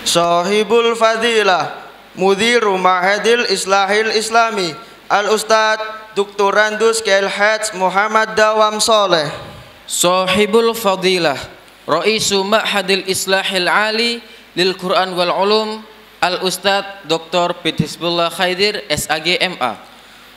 Sahibul Fadilah Mudiru Ma'hadil Islahil Islami Al-Ustadz Dr. Kiai Haj Muhammad Dawam Soleh. Sahibul Fadilah Raisu Ma'hadil Islahil Ali lil Quran wal Ulum Al-Ustadz Dr. Hizbullah Khaidir SAG MA.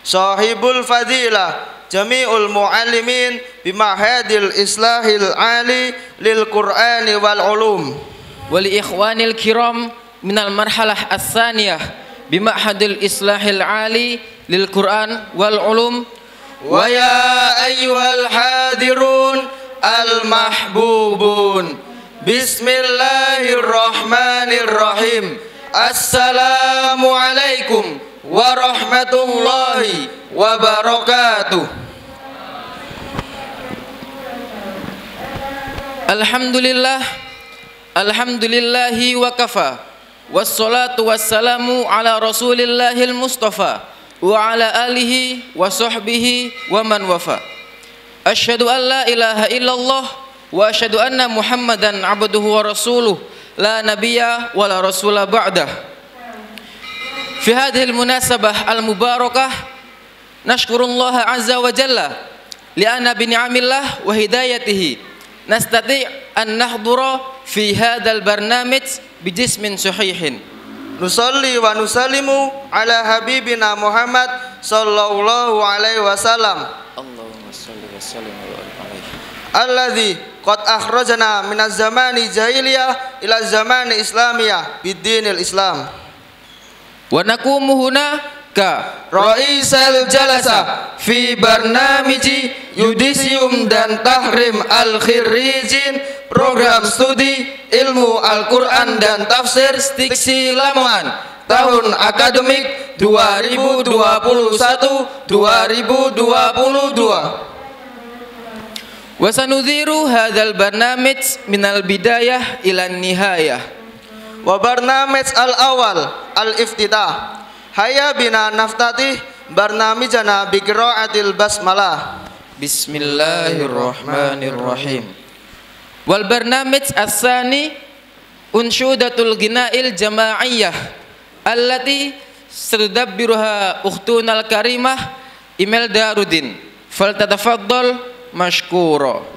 Sahibul Fadilah Jami'ul Mu'allimin Bima'hadil Islahil Ali lil Quran wal Ulum. Wali ikhwanil kiram minal marhalah as-saniyah bima'hadil islahil ali lil Quran wal ulum. Wa ya ayyuhal hadirun al mahbubun, bismillahirrahmanirrahim. Assalamu alaikum warahmatullahi wabarakatuh. Alhamdulillahi wa kafa, wassalatu wassalamu ala rasulillahil mustafa wa ala alihi wa sahbihi wa man wafa. Asyhadu an la ilaha illallah wa asyhadu anna muhammadan abduhu wa rasuluh la nabiyya wa la rasula ba'dah. Fi hadhil munasabah al-mubarakah nashkurullaha azza wa jalla li'anna bi ni'amillah wa hidayatihi nastati' an nahdura fi hadzal barnamij bijismin sahihin. Nusalli wa nusallimu ala habibina Muhammad sallallahu alaihi wasallam. Allahumma shalli wa sallim alaihi. Alladzi qad akhrajana minaz zamani jahiliyah ila zamani islamiyah bid-dinil Islam. Wa naqumu huna ka Raisal jalasa fi barnamiji yudisium dan tahrim al-khirrijin, program studi ilmu Al-Quran dan tafsir Stiksi Lamongan tahun akademik 2021-2022. wa sanudhiru hadzal barnamij minal bidayah ila nihayah. Wa barnamij al-awal al-iftitah Hayya bina naftatih barnamijana biqiraatil basmalah. Bismillahirrahmanirrahim. Wal barnamij as-sani unshudatul ghinail jama'iyah allati tadabbiruha ukhtunal karimah Imelda Rudin. Faltatafaddal mashkura.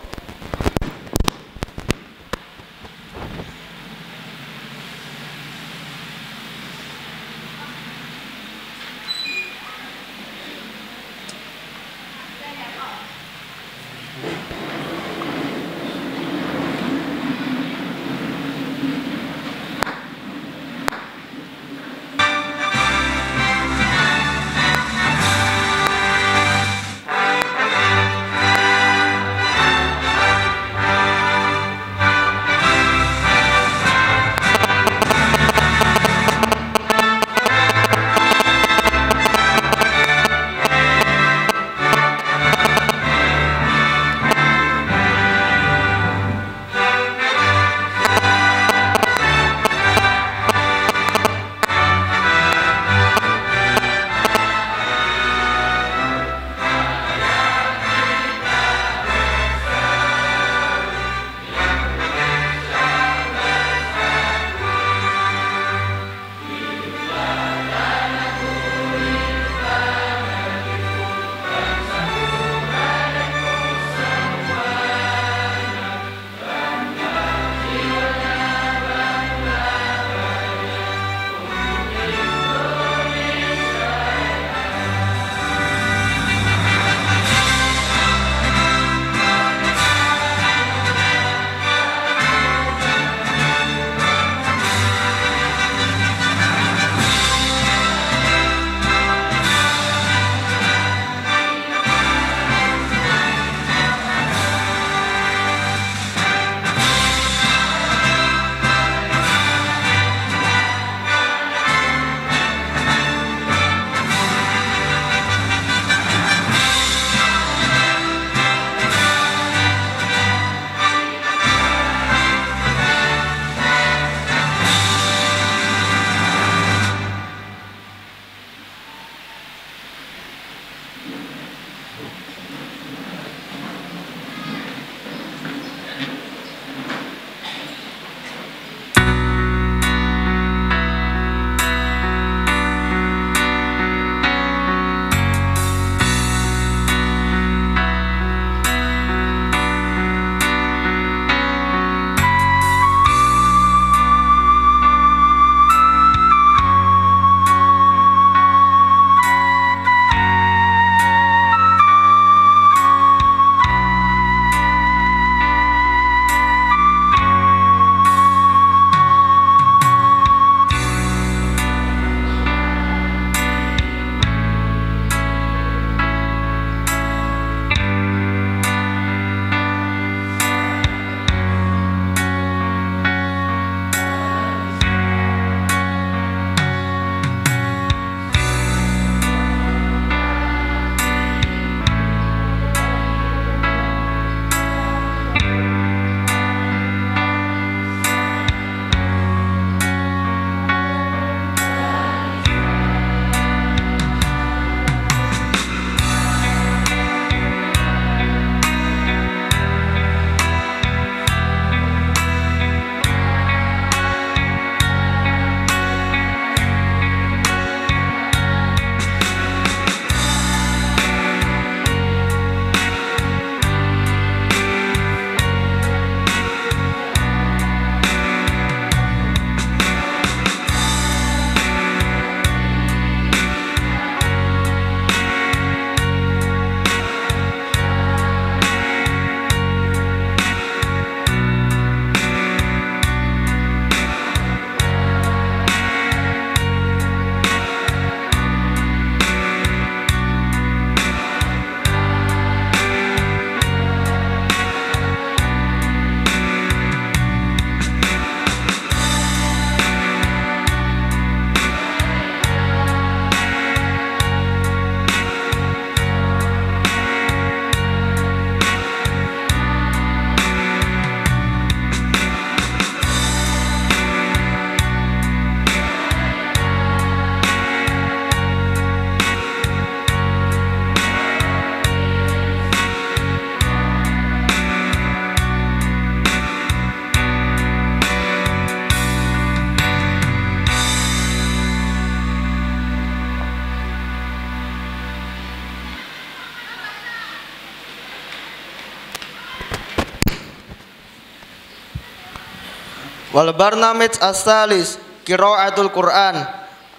Wal barnamij as-salis qiraatul Quran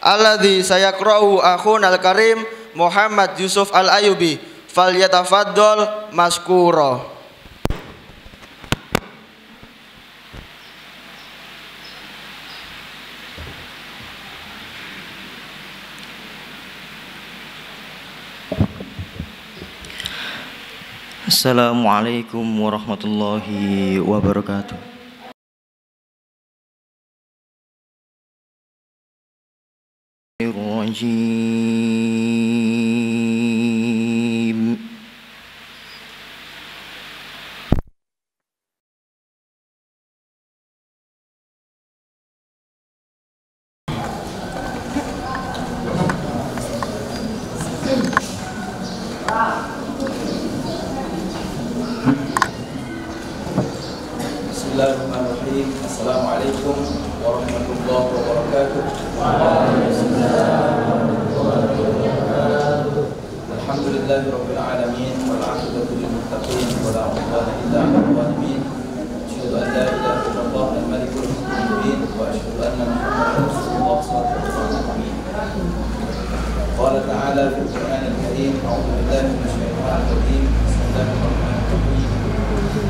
alladzi sayaqra'u akhunal karim Muhammad Yusuf Al-Ayubi falyatafaddal maskura. Assalamualaikum warahmatullahi wabarakatuh. Rajim. Bismillahirrahmanirrahim. Assalamualaikum warahmatullahi wabarakatuh. Alhamdulillahirabbil alamin wal 'aqibatu lil muttaqin wa la 'udwana illa 'alal zalimin. Asyhadu an la ilaha illallah al-malikul mubin wa asyhadu anna Muhammadan rasulullah sallallahu alaihi wasallam. Qala ta'ala fil Qur'anil karim, a'udzu billahi minasy syaithanir rajim. Bismillahirrahmanirrahim.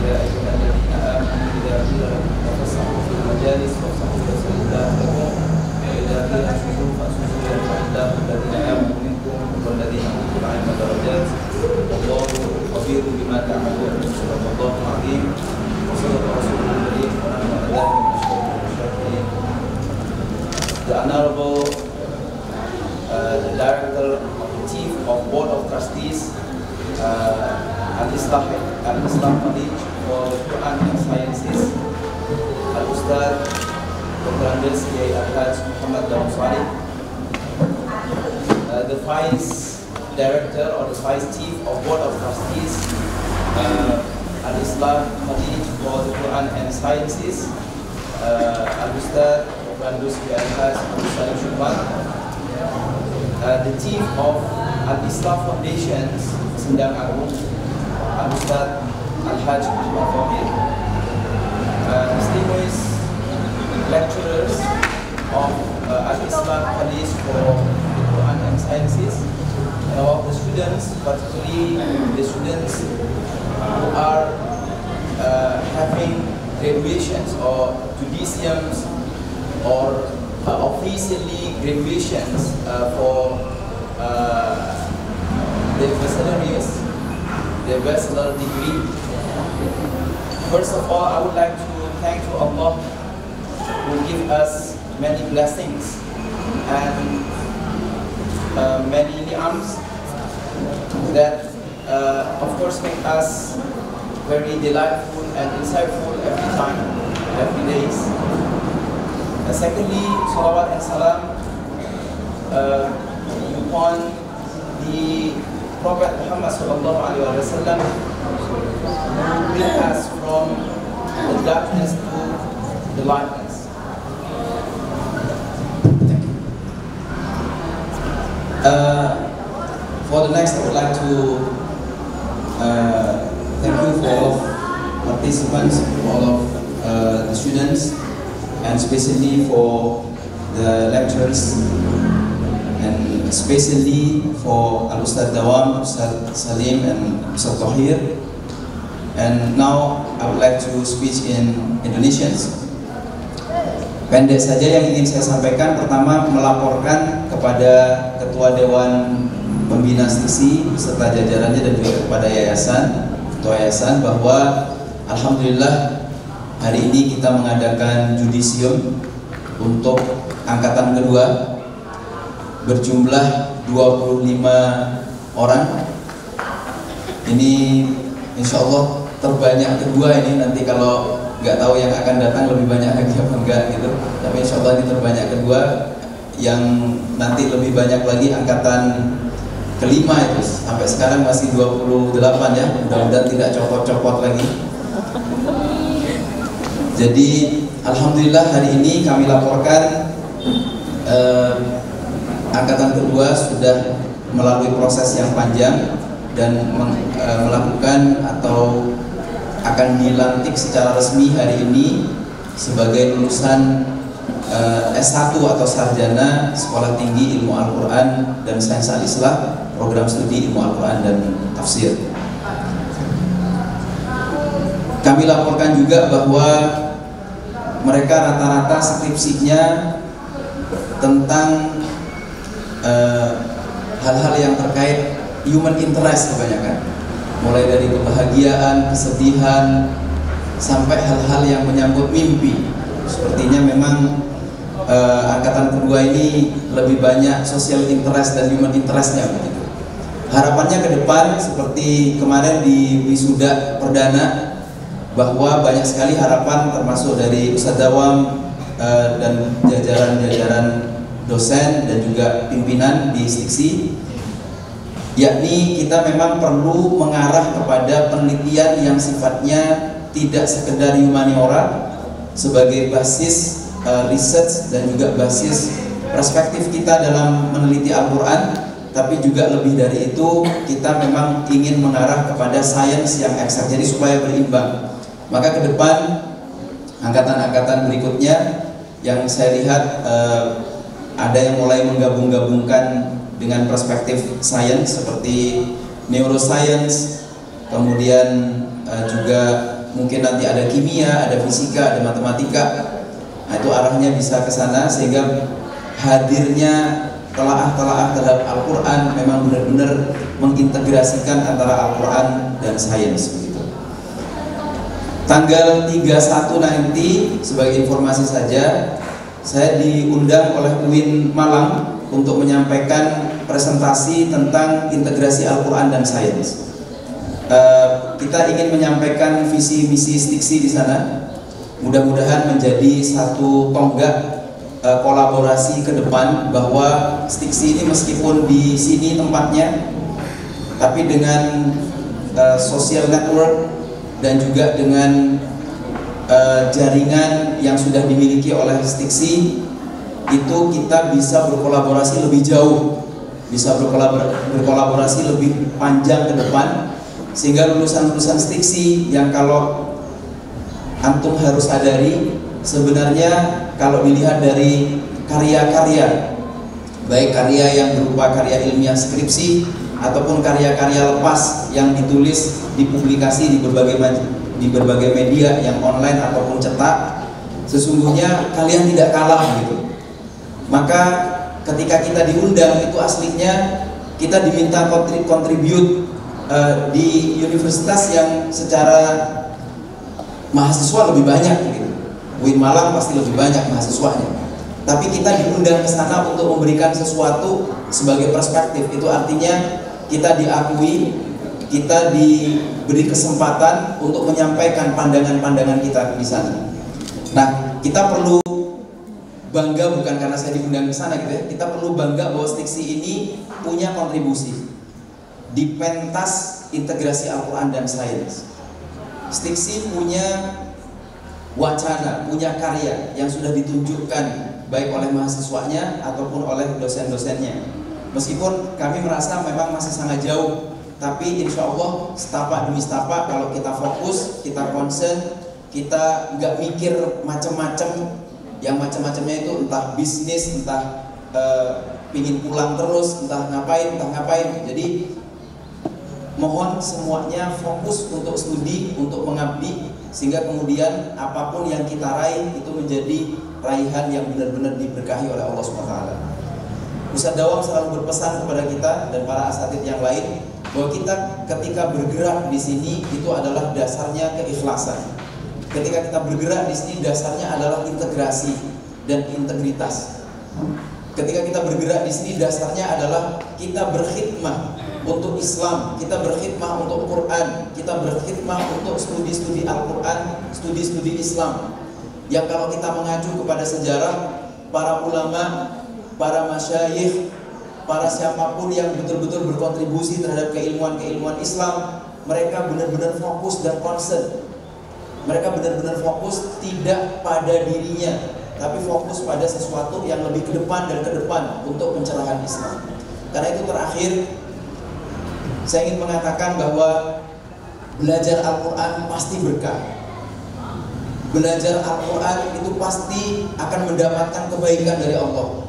Ya ayyuhalladzina amanu idza qila lakum tafassahu fil majalis fafsahu bismillah lakum wa idza qila anshuru fanshuru yarfa'illahu alladhina amanu minkum walladzina utul 'ilma darajat wallahu khabirun bima ta'malun. Subhanallahul 'azim wa sallallahu rasulul karim wa nahnu 'ala dzalika The Honorable the Director of the Chief of Board of Trustees Al-Islam College for the Quran and Sciences, Al-Ustad Dr. Andes Kiai Al-Haj Muhammad Daud Saleh, the Vice Director or the Vice Chief of Board of Trustees, Al-Islam College for the Quran and Sciences, Al-Ustad Dr. Andes Kiai Al-Haj Abdul Salim Shubhan, the Chief of Al-Islam Foundations, Sindang Agung, Al-Ustad Al-Haj Ahmad Fahir, distinguished lecturers of Al-Islam College for the Quran and Sciences, and all the students, particularly the students who are having graduations or judiciums or officially graduations for their baccalaureate, their bachelor degree. First of all, I would like to thank to Allah who give us many blessings and many ni'ams that of course make us very delightful and insightful every time, every days. Secondly, salawat and salam upon the Prophet Muhammad sallallahu alaihi wasallam, who bring us from the darkness to the lightness. For the next, I would like to thank you for all of participants, for all of the students, and especially for the lecturers, and especially for Al-Ustad Dawam, Ustad Salim, and Ustad Tahir. And now I would like to speak in Indonesian. Pendek saja yang ingin saya sampaikan. Pertama, melaporkan kepada Ketua Dewan Pembina Stisi beserta jajarannya dan juga kepada yayasan, ketua yayasan, bahwa alhamdulillah hari ini kita mengadakan judisium untuk angkatan kedua berjumlah 25 orang. Ini insya Allah terbanyak kedua ini, nanti kalau nggak tahu yang akan datang lebih banyak lagi apa enggak gitu, tapi insya Allah ini terbanyak kedua. Yang nanti lebih banyak lagi angkatan kelima itu, sampai sekarang masih 28 ya, mudah-mudahan tidak copot-copot lagi. Jadi alhamdulillah hari ini kami laporkan angkatan kedua sudah melalui proses yang panjang dan melakukan atau akan dilantik secara resmi hari ini sebagai lulusan S1 atau sarjana Sekolah Tinggi Ilmu Al-Quran dan Sains Al-Islam, program studi Ilmu Al-Quran dan Tafsir. Kami laporkan juga bahwa mereka rata-rata skripsinya tentang hal-hal yang terkait human interest kebanyakan, mulai dari kebahagiaan, kesedihan, sampai hal-hal yang menyangkut mimpi. Sepertinya memang angkatan kedua ini lebih banyak social interest dan human interestnya begitu. Harapannya ke depan seperti kemarin di wisuda perdana, bahwa banyak sekali harapan termasuk dari Ustadz Dawam dan jajaran-jajaran dosen dan juga pimpinan di Stiksi, yakni kita memang perlu mengarah kepada penelitian yang sifatnya tidak sekedar humaniora sebagai basis research dan juga basis perspektif kita dalam meneliti Al-Quran, tapi juga lebih dari itu kita memang ingin mengarah kepada sains yang eksak, jadi supaya berimbang. Maka ke depan angkatan-angkatan berikutnya yang saya lihat ada yang mulai menggabung-gabungkan dengan perspektif sains seperti neuroscience, kemudian juga mungkin nanti ada kimia, ada fisika, ada matematika. Nah, itu arahnya bisa ke sana, sehingga hadirnya telaah-telaah terhadap Al-Quran memang benar-benar mengintegrasikan antara Al-Quran dan sains begitu. Tanggal 31 nanti, sebagai informasi saja, saya diundang oleh UIN Malang untuk menyampaikan presentasi tentang integrasi Al-Quran dan sains. Kita ingin menyampaikan visi misi Stiksi di sana. Mudah-mudahan menjadi satu tonggak kolaborasi ke depan, bahwa Stiksi ini meskipun di sini tempatnya, tapi dengan social network dan juga dengan jaringan yang sudah dimiliki oleh Stiksi, itu kita bisa berkolaborasi lebih jauh, bisa berkolaborasi lebih panjang ke depan, sehingga lulusan-lulusan Stiksi yang kalau antum harus sadari, sebenarnya kalau dilihat dari karya-karya, baik karya yang berupa karya ilmiah skripsi ataupun karya-karya lepas yang ditulis, dipublikasi di berbagai media yang online ataupun cetak, sesungguhnya kalian tidak kalah gitu. Maka ketika kita diundang, itu aslinya kita diminta kontribut di universitas yang secara mahasiswa lebih banyak gitu. UIN Malang pasti lebih banyak mahasiswanya, tapi kita diundang ke sana untuk memberikan sesuatu sebagai perspektif. Itu artinya kita diakui, kita diberi kesempatan untuk menyampaikan pandangan-pandangan kita di sana. Nah, kita perlu bangga, bukan karena saya diundang ke sana gitu ya. Kita perlu bangga bahwa Stiksi ini punya kontribusi di pentas integrasi Al-Quran dan sains. Stiksi punya wacana, punya karya yang sudah ditunjukkan baik oleh mahasiswanya ataupun oleh dosen-dosennya. Meskipun kami merasa memang masih sangat jauh, tapi insya Allah setapak demi setapak, kalau kita fokus, kita concern, kita nggak mikir macam-macam, yang macam-macamnya itu entah bisnis, entah pingin pulang terus, entah ngapain. Jadi mohon semuanya fokus untuk studi, untuk mengabdi, sehingga kemudian apapun yang kita raih itu menjadi raihan yang benar-benar diberkahi oleh Allah SWT. Ustadz Dawam selalu berpesan kepada kita dan para asatidz yang lain, bahwa kita ketika bergerak di sini itu adalah dasarnya keikhlasan. Ketika kita bergerak di sini dasarnya adalah integrasi dan integritas. Ketika kita bergerak di sini dasarnya adalah kita berkhidmah untuk Islam, kita berkhidmah untuk Quran, kita berkhidmah untuk studi-studi Al-Quran, studi-studi Islam. Yang kalau kita mengacu kepada sejarah, para ulama, para masyayikh, para siapapun yang betul-betul berkontribusi terhadap keilmuan-keilmuan Islam, mereka benar-benar fokus dan concern. Mereka benar-benar fokus tidak pada dirinya, tapi fokus pada sesuatu yang lebih ke depan dan ke depan untuk pencerahan Islam. Karena itu terakhir, saya ingin mengatakan bahwa belajar Al-Quran pasti berkah. Belajar Al-Quran itu pasti akan mendapatkan kebaikan dari Allah.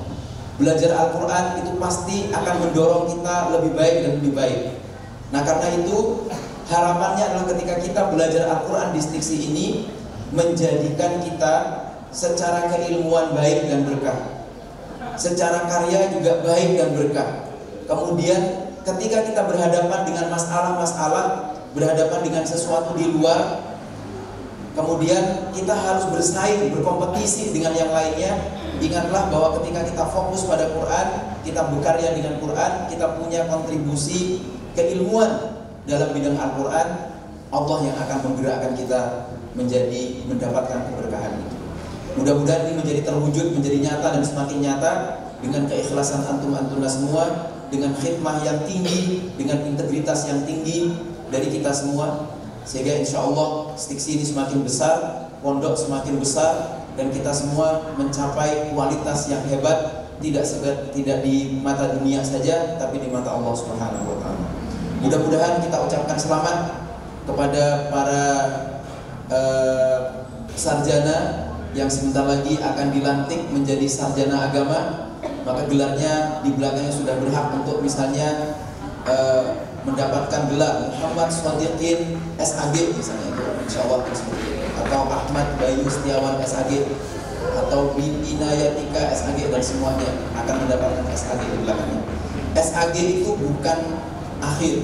Belajar Al-Quran itu pasti akan mendorong kita lebih baik dan lebih baik. Nah, karena itu harapannya adalah ketika kita belajar Al-Quran di stiksi ini menjadikan kita secara keilmuan baik dan berkah, secara karya juga baik dan berkah. Kemudian ketika kita berhadapan dengan masalah-masalah, berhadapan dengan sesuatu di luar, kemudian kita harus bersaing, berkompetisi dengan yang lainnya. Ingatlah bahwa ketika kita fokus pada Quran, kita berkarya dengan Quran, kita punya kontribusi keilmuan dalam bidang Al-Quran, Allah yang akan menggerakkan kita mendapatkan keberkahan itu. Mudah-mudahan ini menjadi terwujud, menjadi nyata dan semakin nyata dengan keikhlasan antum-antuna semua, dengan khidmah yang tinggi, dengan integritas yang tinggi dari kita semua, sehingga insya Allah stiksi ini semakin besar, pondok semakin besar, dan kita semua mencapai kualitas yang hebat, tidak di mata dunia saja, tapi di mata Allah Subhanahu wa Ta'ala. Mudah-mudahan kita ucapkan selamat kepada para sarjana yang sebentar lagi akan dilantik menjadi sarjana agama. Maka gelarnya di belakangnya sudah berhak untuk misalnya mendapatkan gelar Muhammad Shadiqin SAG misalnya, itu insyaallah seperti itu. Atau Ahmad Bayu Setiawan SAG, atau Bin Inayatika SAG, dan semuanya akan mendapatkan SAG di belakangnya. SAG itu bukan akhir,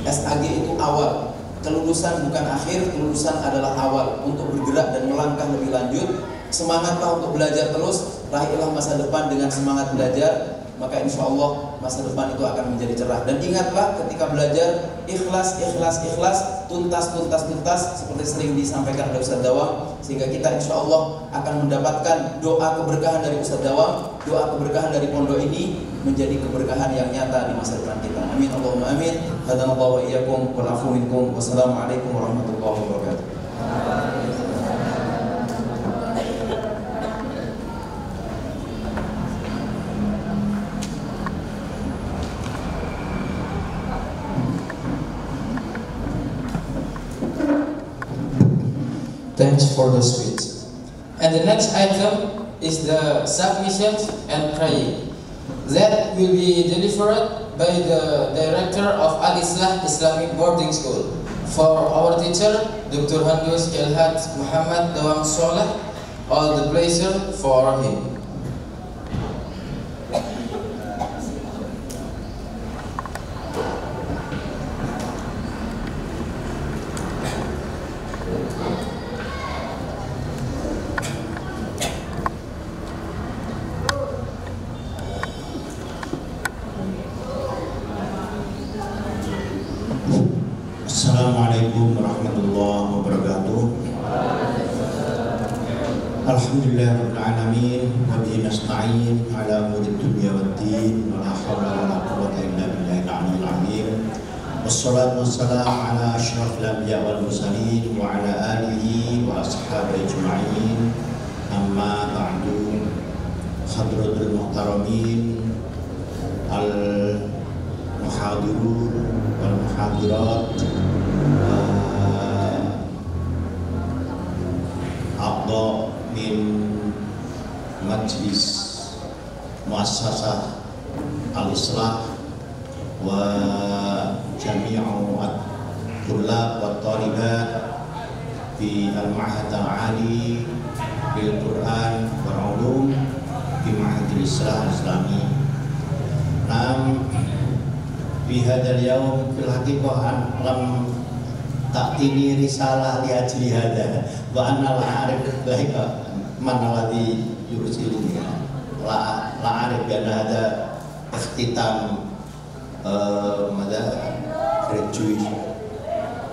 SAG itu awal. Kelulusan bukan akhir, kelulusan adalah awal untuk bergerak dan melangkah lebih lanjut. Semangatlah untuk belajar terus, raihlah masa depan dengan semangat belajar, maka insya Allah masa depan itu akan menjadi cerah. Dan ingatlah ketika belajar, ikhlas, ikhlas, ikhlas, tuntas, tuntas, tuntas, seperti sering disampaikan oleh Ustaz Dawam, sehingga kita insya Allah akan mendapatkan doa keberkahan dari Ustaz Dawam, doa keberkahan dari pondok ini menjadi keberkahan yang nyata di masa depan kita. Amin Allahumma amin. Hadanallahu wa iyyakum wal afu minkum. Wassalamualaikum warahmatullahi wabarakatuh. Thanks for the speech. And the next item is the submissions and praying. That will be delivered by the director of Al-Islah Islamic Boarding School. For our teacher, Dr. Handus Ilhad Muhammad Dawam Soleh, all the pleasure for him. Assalamualaikum warahmatullahi wabarakatuh. Alhamdulillahirabbil alamin wa bihi nasta'in ala umuri dunya waddin wa la haula wa la quwwata illa billahil aliyyil azim. Wassalatu wassalamu ala asyrafil anbiya wal mursalin wa ala alihi wa ashabihi ajma'in. Amma ba'du. Hadratul muhtaramin al muhadirun wal muhadirat, a'dha min majlis muassasah al-islah wa jami'u at-tullab wa talibat fi al-ma'had al-ali bil Quran wal ulum fi ma'had al-islah al-islami. Fi hadzal yaum fil haqiqah lam ta'tini risalah li ajli hadza wa anna la arif laika man alladhi yursiluni la arif bi hadza ikhtitam mada graduation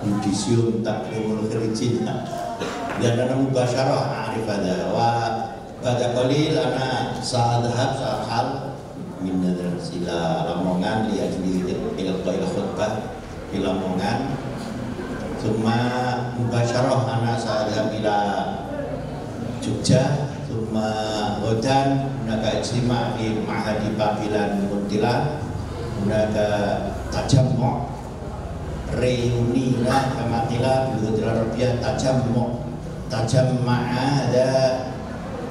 judicium takrimul kharijin dan ana mubasyarah arif hadza wa pada qalil ana sa'adhab sa'hal min nadar sila Lamongan li ajli ilqail khutbah di Lamongan. Summa mubasyarah ana sa'adhab ila Jogja, summa hodan hunaka ijtima' di Ma'hadi Pabilan Muntilan, hunaka tajammu' reuni la kamatila bil Arabiyyah tajammu' tajamma'a ada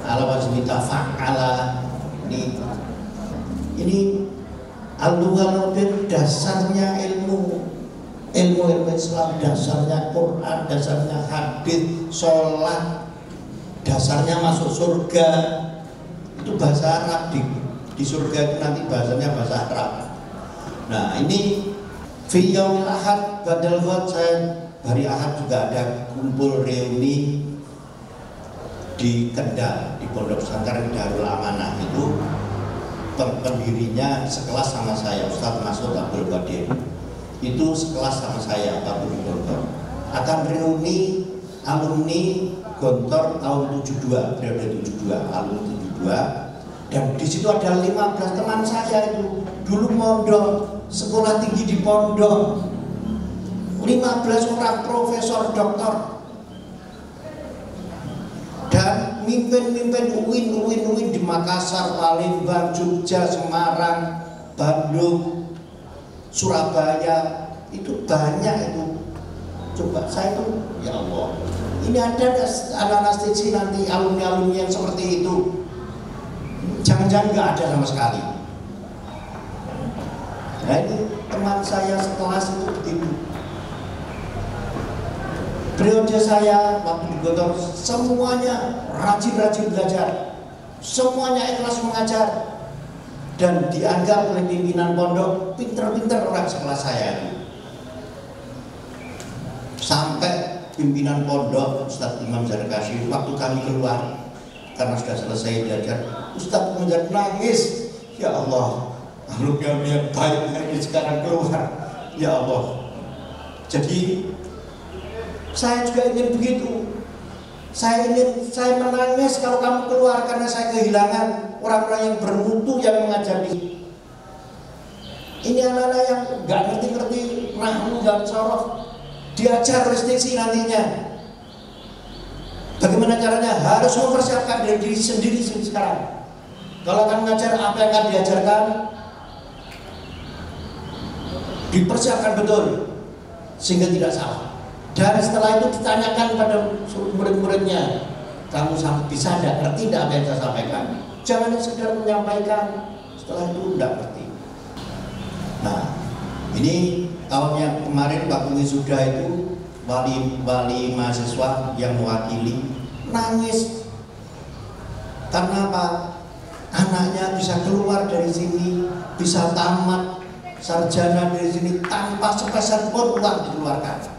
ala wazni tafa'ala. Ini al-lughah dasarnya ilmu Islam, dasarnya Quran, dasarnya hadis, sholat, dasarnya masuk surga. Itu bahasa Arab, di surga itu nanti bahasanya bahasa Arab. Nah ini fi yaumil ahad badal ghad, saya hari Ahad juga ada kumpul reuni di Kendal, di Pondok Pesantren Darul Amanah. Itu pendirinya sekelas sama saya, Ustaz Masud Abdul Qadir. Itu sekelas sama saya, Pak Budi Gontor. Akan reuni alumni Gontor tahun 72, periode 72, alumni 72. Dan di situ ada 15 teman saya itu dulu mondok, sekolah tinggi di pondok. 15 orang profesor doktor. Dan mimpin UIN di Makassar, Palembang, Jogja, Semarang, Bandung, Surabaya, itu banyak itu. Coba saya itu, ya Allah, ini ada anak-anak STC nanti alumni-alumni yang seperti itu. Jangan-jangan nggak ada sama sekali. Nah ini teman saya sekelas itu begitu. Periode saya waktu di Gontor semuanya rajin belajar, semuanya ikhlas mengajar, dan dianggap oleh pimpinan pondok pinter-pinter orang sekelas saya itu. Sampai pimpinan pondok Ustadz Imam Zarkashi waktu kami keluar karena sudah selesai belajar, Ustadz menjadi nangis, ya Allah, alumni yang baik ini sekarang keluar, ya Allah. Jadi saya juga ingin begitu. Saya menangis kalau kamu keluar karena saya kehilangan orang-orang yang bermutu yang mengajari. Ini anak-anak yang nggak ngerti nahwu dan sorof, diajar restriksi nantinya. Bagaimana caranya? Harus mempersiapkan diri sendiri sekarang. Kalau akan mengajar apa yang akan diajarkan, dipersiapkan betul sehingga tidak salah. Dan setelah itu ditanyakan pada murid-muridnya, kamu bisa tidak ngerti tidak apa yang saya sampaikan? Jangan sekedar menyampaikan, setelah itu tidak ngerti. Nah, ini tahun yang kemarin waktu wisuda itu wali mahasiswa yang mewakili nangis. Karena apa? Anaknya bisa keluar dari sini, bisa tamat sarjana dari sini tanpa sepeser pun uang dikeluarkan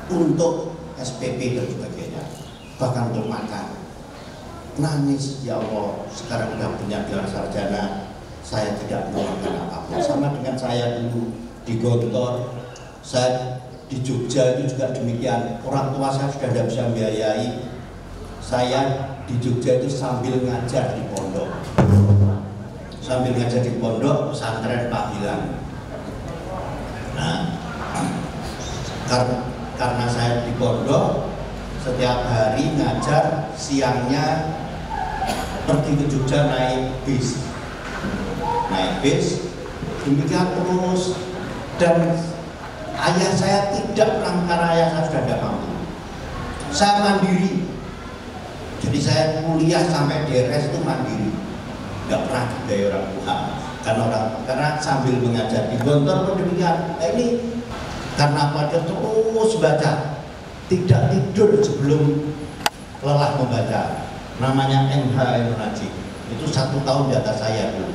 untuk SPP dan sebagainya, bahkan untuk makan. Nangis, ya Allah, sekarang sudah punya gelar sarjana, saya tidak mengeluarkan apapun. Sama dengan saya dulu di Gontor, saya di Jogja itu juga demikian. Orang tua saya sudah tidak bisa membiayai. Saya di Jogja itu sambil ngajar di pondok, pesantren panggilan. Nah, karena saya di pondok setiap hari ngajar, siangnya pergi ke Jogja naik bis, demikian terus. Dan ayah saya tidak pernah, karena ayah saya sudah tidak mampu. Saya mandiri, jadi saya kuliah sampai DRS itu mandiri, nggak pernah dibiayai orang tua. Karena sambil mengajar di Gontor pun demikian. Nah, ini karena pada terus baca, tidak tidur sebelum lelah membaca. Namanya MH Najib. Itu 1 tahun di atas saya tuh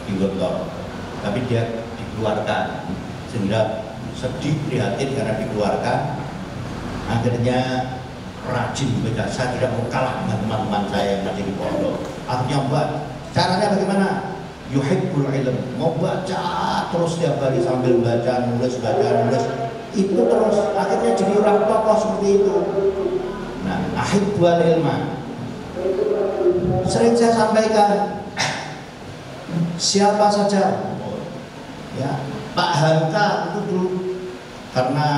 di Gontor. Tapi dia dikeluarkan, sehingga sedih prihatin karena dikeluarkan. Akhirnya rajin membaca. Saya tidak mau kalah dengan teman-teman saya yang masih di pondok. Akhirnya buat caranya bagaimana? Yuhibbul ilm, mau baca terus tiap hari sambil baca, nulis, itu terus akhirnya jadi orang tokoh seperti itu. Nah, ahibbul ilma, sering saya sampaikan, siapa saja, ya Pak Hamka itu dulu, karena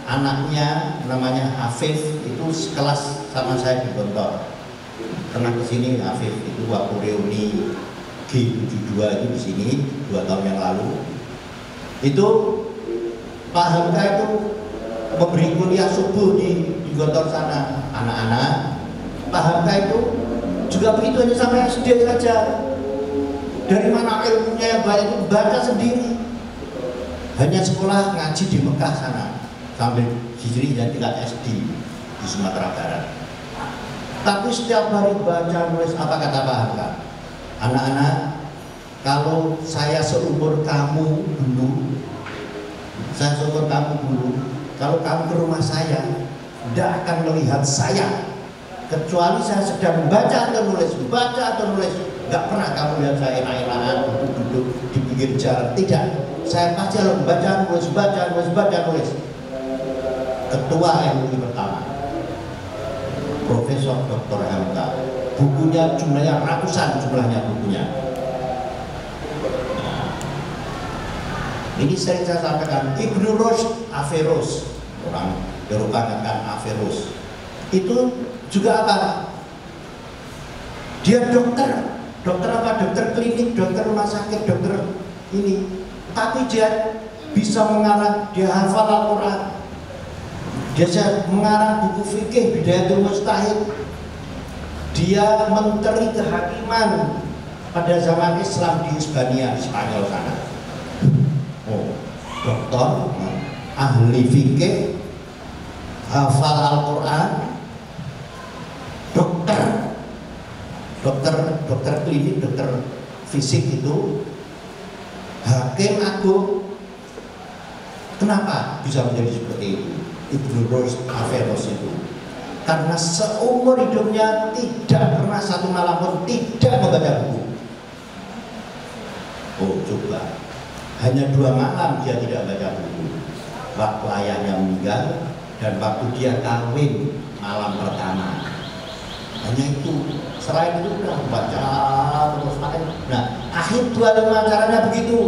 anaknya namanya Afif itu sekelas sama saya di Gontor. Pernah kesini Afif itu waktu reuni G72 itu di sini 2 tahun yang lalu. Itu Pak Hamka itu memberi kuliah subuh di di Gontor sana. Anak-anak, pahamkah itu? Juga begitu, hanya sampai SD saja. Dari mana ilmunya yang banyak? Baca sendiri. Hanya sekolah ngaji di Mekah sana sampai Hijri dan tingkat SD di Sumatera Barat. Tapi setiap hari baca nulis. Apa kata pahamkah? Anak-anak, kalau saya seumur kamu dulu, kalau kamu ke rumah saya, tidak akan melihat saya, kecuali saya sedang membaca atau nulis, nggak pernah kamu lihat saya enak-enakan duduk di pinggir jalan, tidak. Saya pasti harus baca, nulis. Ketua MUI pertama, Profesor Dr. MK, bukunya jumlahnya ratusan bukunya. Ini sering saya sampaikan, Ibnu Rushd Averroes, orang Eropa katakan Averroes, itu juga apa? Dia dokter apa? Dokter klinik, dokter rumah sakit, dokter ini. Tapi dia bisa mengarang, dia hafal Al-Quran, dia mengarang buku fikih, Bidayatul Mujtahid, dia menteri kehakiman pada zaman Islam di Hispania, di Spanyol sana. Dokter, ahli fikih, hafal Al-Quran, dokter klinik, dokter fisik itu, hakim agung. Kenapa bisa menjadi seperti itu? Ibnu Rushd Averroes itu karena seumur hidupnya tidak pernah satu malam pun tidak membaca buku. Coba. Hanya 2 malam dia tidak baca buku, waktu ayahnya meninggal dan waktu dia kawin malam pertama. Hanya itu. Selain itu udah baca terus makan. Nah, akhir 25 caranya begitu.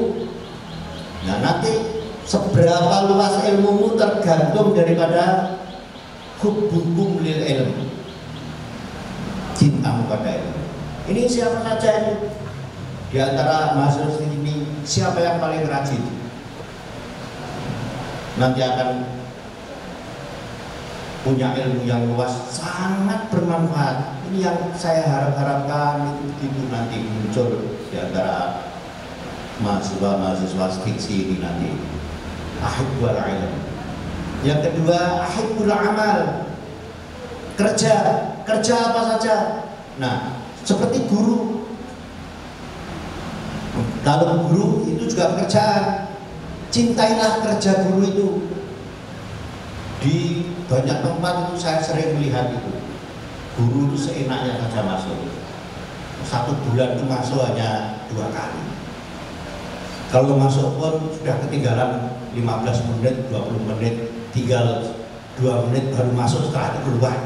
Nah, nanti seberapa luas ilmumu tergantung daripada hubbukum lil ilm, cintamu pada ilmu. Ini siapa saja itu di antara mahasiswa ini, siapa yang paling rajin nanti akan punya ilmu yang luas, sangat bermanfaat. Ini yang saya harapkan itu begitu nanti muncul di antara mahasiswa fiksi ini nanti. Ahibbul ilm. Yang kedua, ahibbul amal. Kerja apa saja. Nah, seperti guru. Kalau guru itu juga pekerjaan, cintailah kerja guru itu. Di banyak tempat itu saya sering melihat itu, guru itu seenaknya saja masuk. 1 bulan itu masuk hanya 2 kali. Kalau masuk pun sudah ketinggalan 15 menit, 20 menit, tinggal 2 menit baru masuk, setelah itu keluar.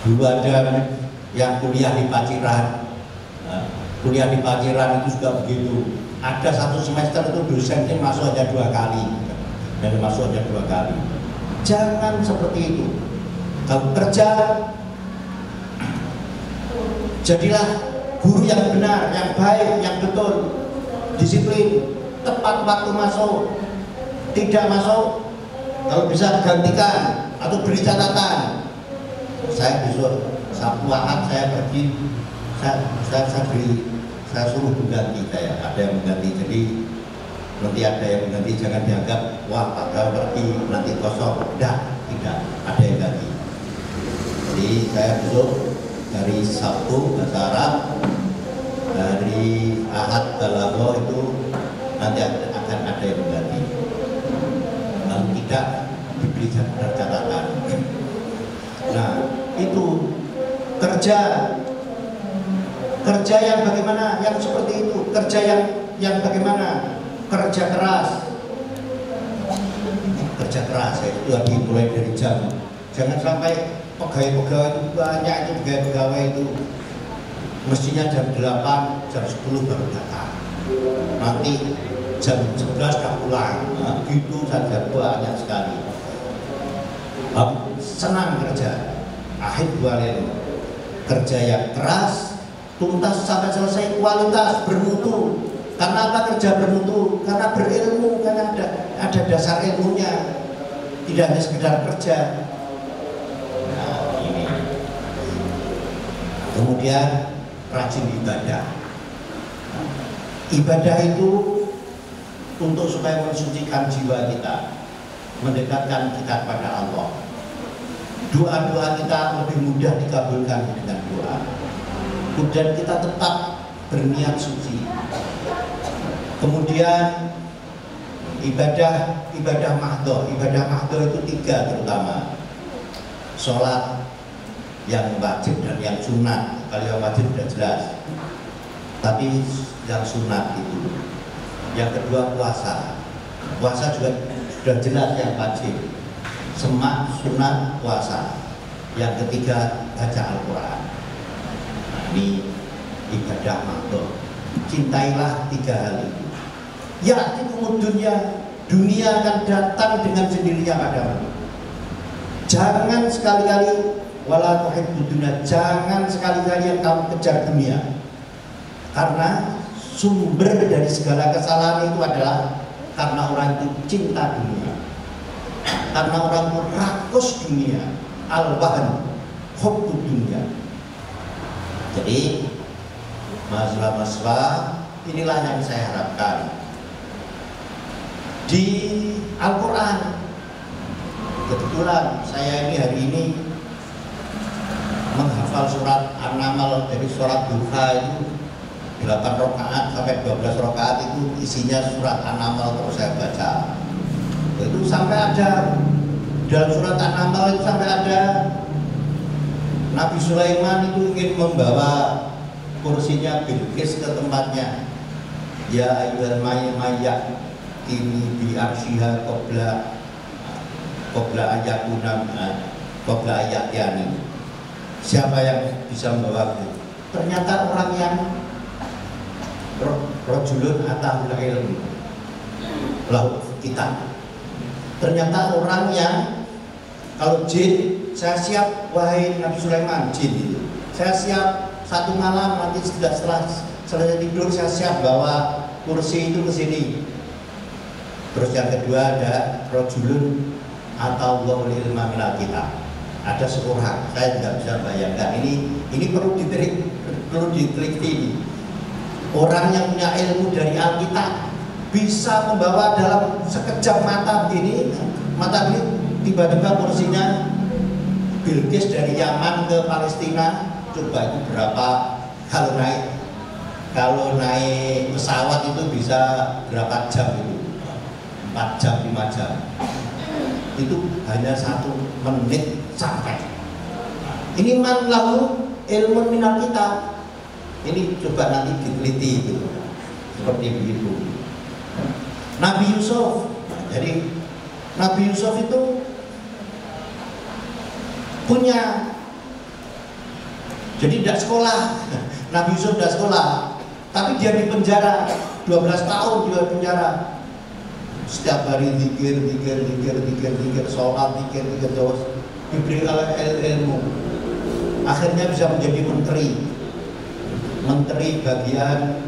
Dulu ada yang kuliah di Paciran. Nah, kuliah di Paciran itu juga begitu. Ada 1 semester itu dosennya masuk aja 2 kali, dan masuk aja 2 kali. Jangan seperti itu. Kalau kerja, jadilah guru yang benar, yang baik, yang betul, disiplin, tepat waktu masuk. Tidak masuk, kalau bisa gantikan atau beri catatan. Saya besok Sabtu Ahad saya pergi, saya suruh mengganti, ada yang mengganti. Jadi nanti ada yang mengganti, jangan dianggap wah pada pergi nanti kosong. Tidak ada yang ganti. Jadi saya besok dari Sabtu bahasa Arab, dari Ahad Balaghah itu nanti akan ada yang mengganti. Kalau tidak diberi catatan. Nah, itu kerja yang bagaimana, yang seperti itu, kerja yang bagaimana, kerja keras ya, itu lagi mulai dari jam. Jangan sampai pegawai-pegawai itu banyak, itu pegawai itu mestinya jam 8, jam 10 baru datang, nanti jam 11 sudah pulang. Nah, gitu saja, banyak sekali. Senang kerja, akhir bulan kerja yang keras, tuntas sampai selesai, kualitas, bermutu. Karena apa kerja bermutu? Karena berilmu, karena ada dasar ilmunya. tidak hanya sekedar kerja. Nah, ini. Kemudian rajin ibadah. Ibadah itu untuk supaya mensucikan jiwa kita, mendekatkan kita kepada Allah. Doa-doa kita lebih mudah dikabulkan dengan doa. Kemudian kita tetap berniat suci. Kemudian ibadah mahdoh itu 3 terutama. Sholat yang wajib dan yang sunat. Kalau yang wajib sudah jelas, tapi yang sunat itu. Yang kedua puasa juga sudah jelas yang wajib, semak, sunat, puasa. Yang ketiga baca Al-Quran. Nah, ini ibadah mahdoh. Cintailah 3 hal itu. Ya, dunia akan datang dengan sendirinya padamu. Jangan sekali-kali wala tuhibbud dunya, jangan sekali-kali yang kamu kejar dunia. Karena sumber dari segala kesalahan itu adalah karena orang itu cinta dunia. Karena orang itu rakus dunia, al-wahn, hubbud dunya. Jadi masalah inilah yang saya harapkan. Di Al-Quran, kebetulan saya ini hari ini menghafal surat An-Naml dari surat Duha itu 8 rakaat sampai 12 rakaat itu isinya surat An-Naml terus saya baca. Itu sampai ada dalam surat An-Naml itu sampai ada Nabi Sulaiman itu ingin membawa kursinya Bilqis ke tempatnya. Ya ayyuhal mayyak ini bi arsyiha qabla ayatiani. Siapa yang bisa membawaku? Ternyata orang yang rajulun atahul ilmu lahu kita. Ternyata orang yang kalau jin, saya siap wahai Nabi Sulaiman, jin itu. Saya siap satu malam nanti setelah selesai tidur saya siap bawa kursi itu ke sini. Terus yang kedua ada rajulun atau Allahul ilma minal kita. Ada seorang, saya tidak bisa bayangkan ini perlu diteliti ini. Orang yang punya ilmu dari Alkitab bisa membawa dalam sekejap mata begini, tiba-tiba kursinya Bilqis dari Yaman ke Palestina. Coba itu berapa kalau naik pesawat itu bisa berapa jam itu? 4 jam, 5 jam. Itu hanya 1 menit sampai. Ini man lahu ilmun minal kitab. Ini coba nanti diteliti itu. Seperti begitu. Nabi Yusuf. Jadi Nabi Yusuf itu punya, jadi tidak sekolah. Nabi Yusuf tidak sekolah, tapi dia di penjara 12 tahun dia di penjara. Setiap hari zikir, sholat, zikir terus diberi ilmu. Akhirnya bisa menjadi menteri bagian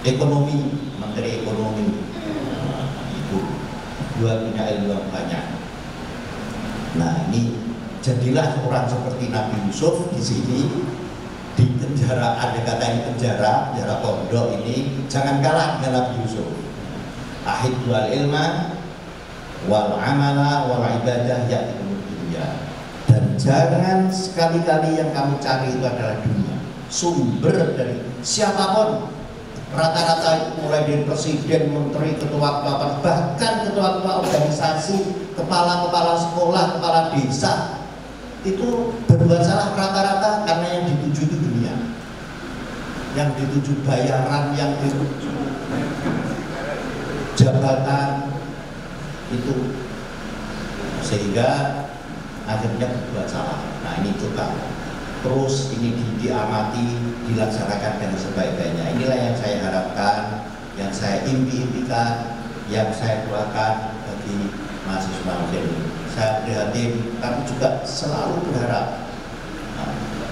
ekonomi, menteri ekonomi. Itu dua punya ilmu yang banyak. Nah, ini jadilah orang seperti Nabi Yusuf di sini di penjara. Ada kata ini penjara pondok ini jangan kalah dengan Nabi Yusuf. Ahid wal ilma wal amala wal ibadah yaitu dunia. Dan jangan sekali-kali yang kamu cari itu adalah dunia. Sumber dari siapapun, rata-rata mulai dari presiden, menteri, ketua-ketua, bahkan ketua-ketua organisasi, kepala-kepala sekolah, kepala desa, itu berbuat salah rata-rata karena yang dituju itu dunia, yang dituju bayaran, yang dituju jabatan itu, sehingga akhirnya berbuat salah. Nah, ini coba terus ini diamati, dilaksanakan dengan sebaik-baiknya. Inilah yang saya harapkan, yang saya impikan, yang saya doakan bagi mahasiswa ini. Saya prihatin, tapi juga selalu berharap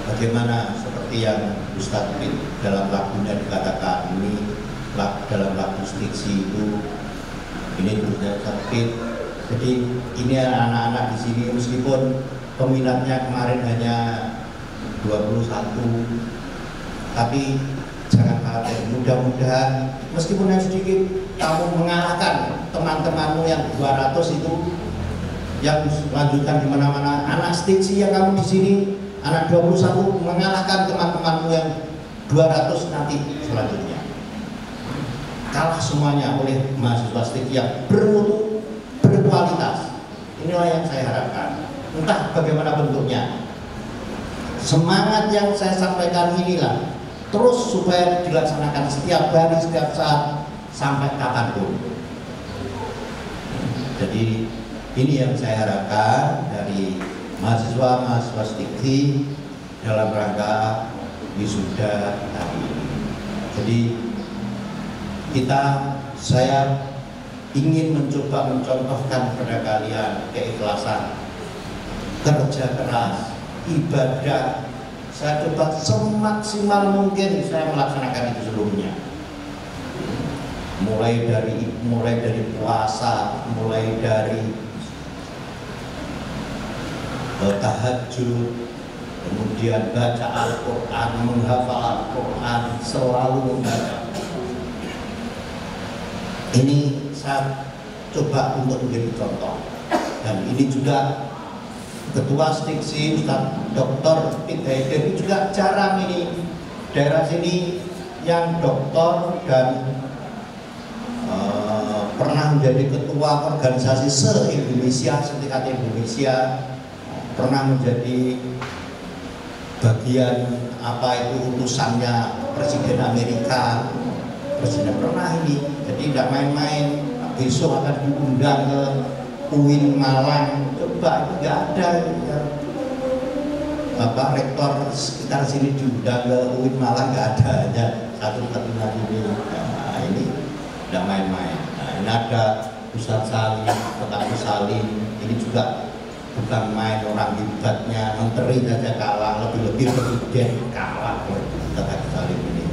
bagaimana seperti yang Ustadz dalam lagunya dikatakan ini dalam lagu stiksi itu, ini terusnya sakit Jadi ini anak-anak di sini meskipun peminatnya kemarin hanya 21, tapi jangan khawatir, mudah-mudahan meskipun yang sedikit kamu mengalahkan teman-temanmu yang 200 itu yang lanjutkan di mana-mana. Anak stiksi yang kamu di sini, anak 21 mengalahkan teman-temanmu yang 200 nanti selanjutnya. Kalah semuanya oleh mahasiswa stiksi yang bermutu, berkualitas. Inilah yang saya harapkan. Entah bagaimana bentuknya. Semangat yang saya sampaikan inilah terus supaya dilaksanakan setiap hari, setiap saat, sampai kapanpun. Jadi ini yang saya harapkan dari mahasiswa stiksi dalam rangka wisuda hari ini. Jadi saya ingin mencoba mencontohkan kepada kalian keikhlasan, kerja keras, ibadah. Saya coba semaksimal mungkin saya melaksanakan itu seluruhnya. Mulai dari puasa, mulai dari tahajud, kemudian baca Al-Quran, menghafal Al-Quran, selalu membaca. Ini saya coba untuk menjadi contoh. Dan ini juga Ketua Stiksi Ustaz Dr. Hidayat ini juga jarang ini daerah sini yang doktor dan pernah menjadi ketua organisasi se-Indonesia, setingkat Indonesia, pernah menjadi bagian utusannya Presiden Amerika, Presiden pernah ini. Jadi tidak main-main. Besok akan diundang ke UIN Malang, coba itu nggak ada ya. Bapak Rektor sekitar sini diundang ke UIN Malang nggak ada, hanya satu-satunya ini. Nah, ini tidak main-main. Nah, ini ada Ustadz Salim, Petani Salim, ini juga bukan main, orang hebatnya, menteri saja kalah, lebih-lebih presiden kalah Petani Salim ini.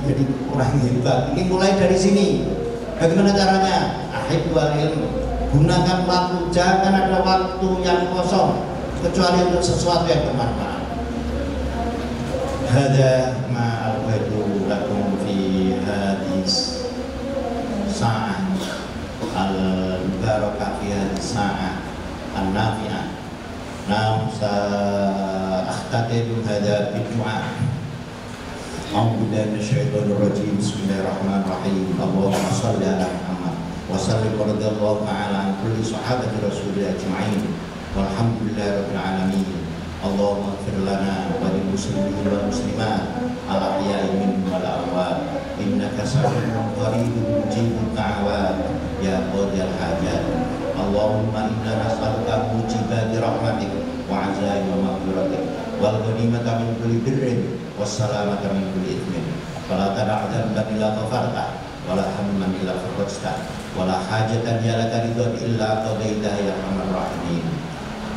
Jadi orang hebat. Ini mulai dari sini. Bagaimana caranya? Ahibul ilmu. Gunakan waktu, jangan ada waktu yang kosong kecuali untuk sesuatu yang bermanfaat. Hada ma alwaitu lakum fi hadis sa'ah al-barakah fi hadis sa'ah an-nafi'ah. Nam sa'akhtatim hada bidu'a. A'udzu billahi minasyaitonir rajim. Bismillahirrahmanirrahim. Allahumma shalli ala Muhammad wa sallim radhiyallahu ta'ala an kulli sahabati rasulillah ajma'in. Walhamdulillahirabbil alamin. Allahumma ighfir lana wa lil muslimin wal muslimat al ahya'i minhum wal amwat innaka sami'un qaribun mujibud da'awat ya qadiyal hajat. Allahumma inna nas'aluka mujibati rahmatik wa 'azaima maghfiratik wal ghanimata min kulli birrin wassalamata min kulli ithmin. Fala tad'a dhanban illa ghafarta wala hamman illa farajta wala hajatan ya laka ridwan illa qadaitaha ya arhamar rahimin.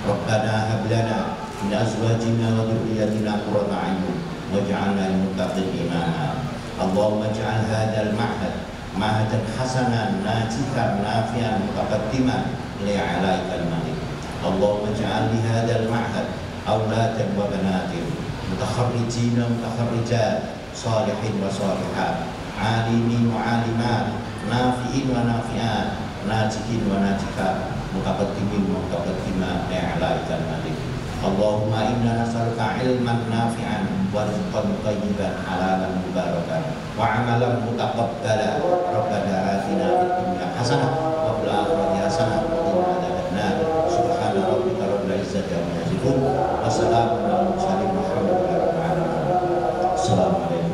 Rabbana hab lana min azwajina wa dhurriyyatina qurrata a'yun waj'alna lil muttaqina imama. Allahumma ij'al hadzal ma'had ma'hadan hasanan najihan nafi'an mutaqaddiman li'alaikal malik. Allahumma ij'al li hadzal ma'had auladan wa banatin mutakharrijina mutakharrijat salihin wa salihat alimin wa alimat nafi'in wa nafi'at najihin wa najihat mutaqaddimin wa mutaqaddimat li'alaikal malik. Allahumma inna nas'aluka ilman nafi'an wa rizqan thayyiban halalan mubarakan wa amalan mutaqabbala. Rabbana atina fid dunya hasanah wa fil akhirati hasanah wa qina adzabannar. Subhana rabbika rabbil izzati amma yasifun wa salamun alal mursalin walhamdulillahi rabbil alamin. Assalamualaikum.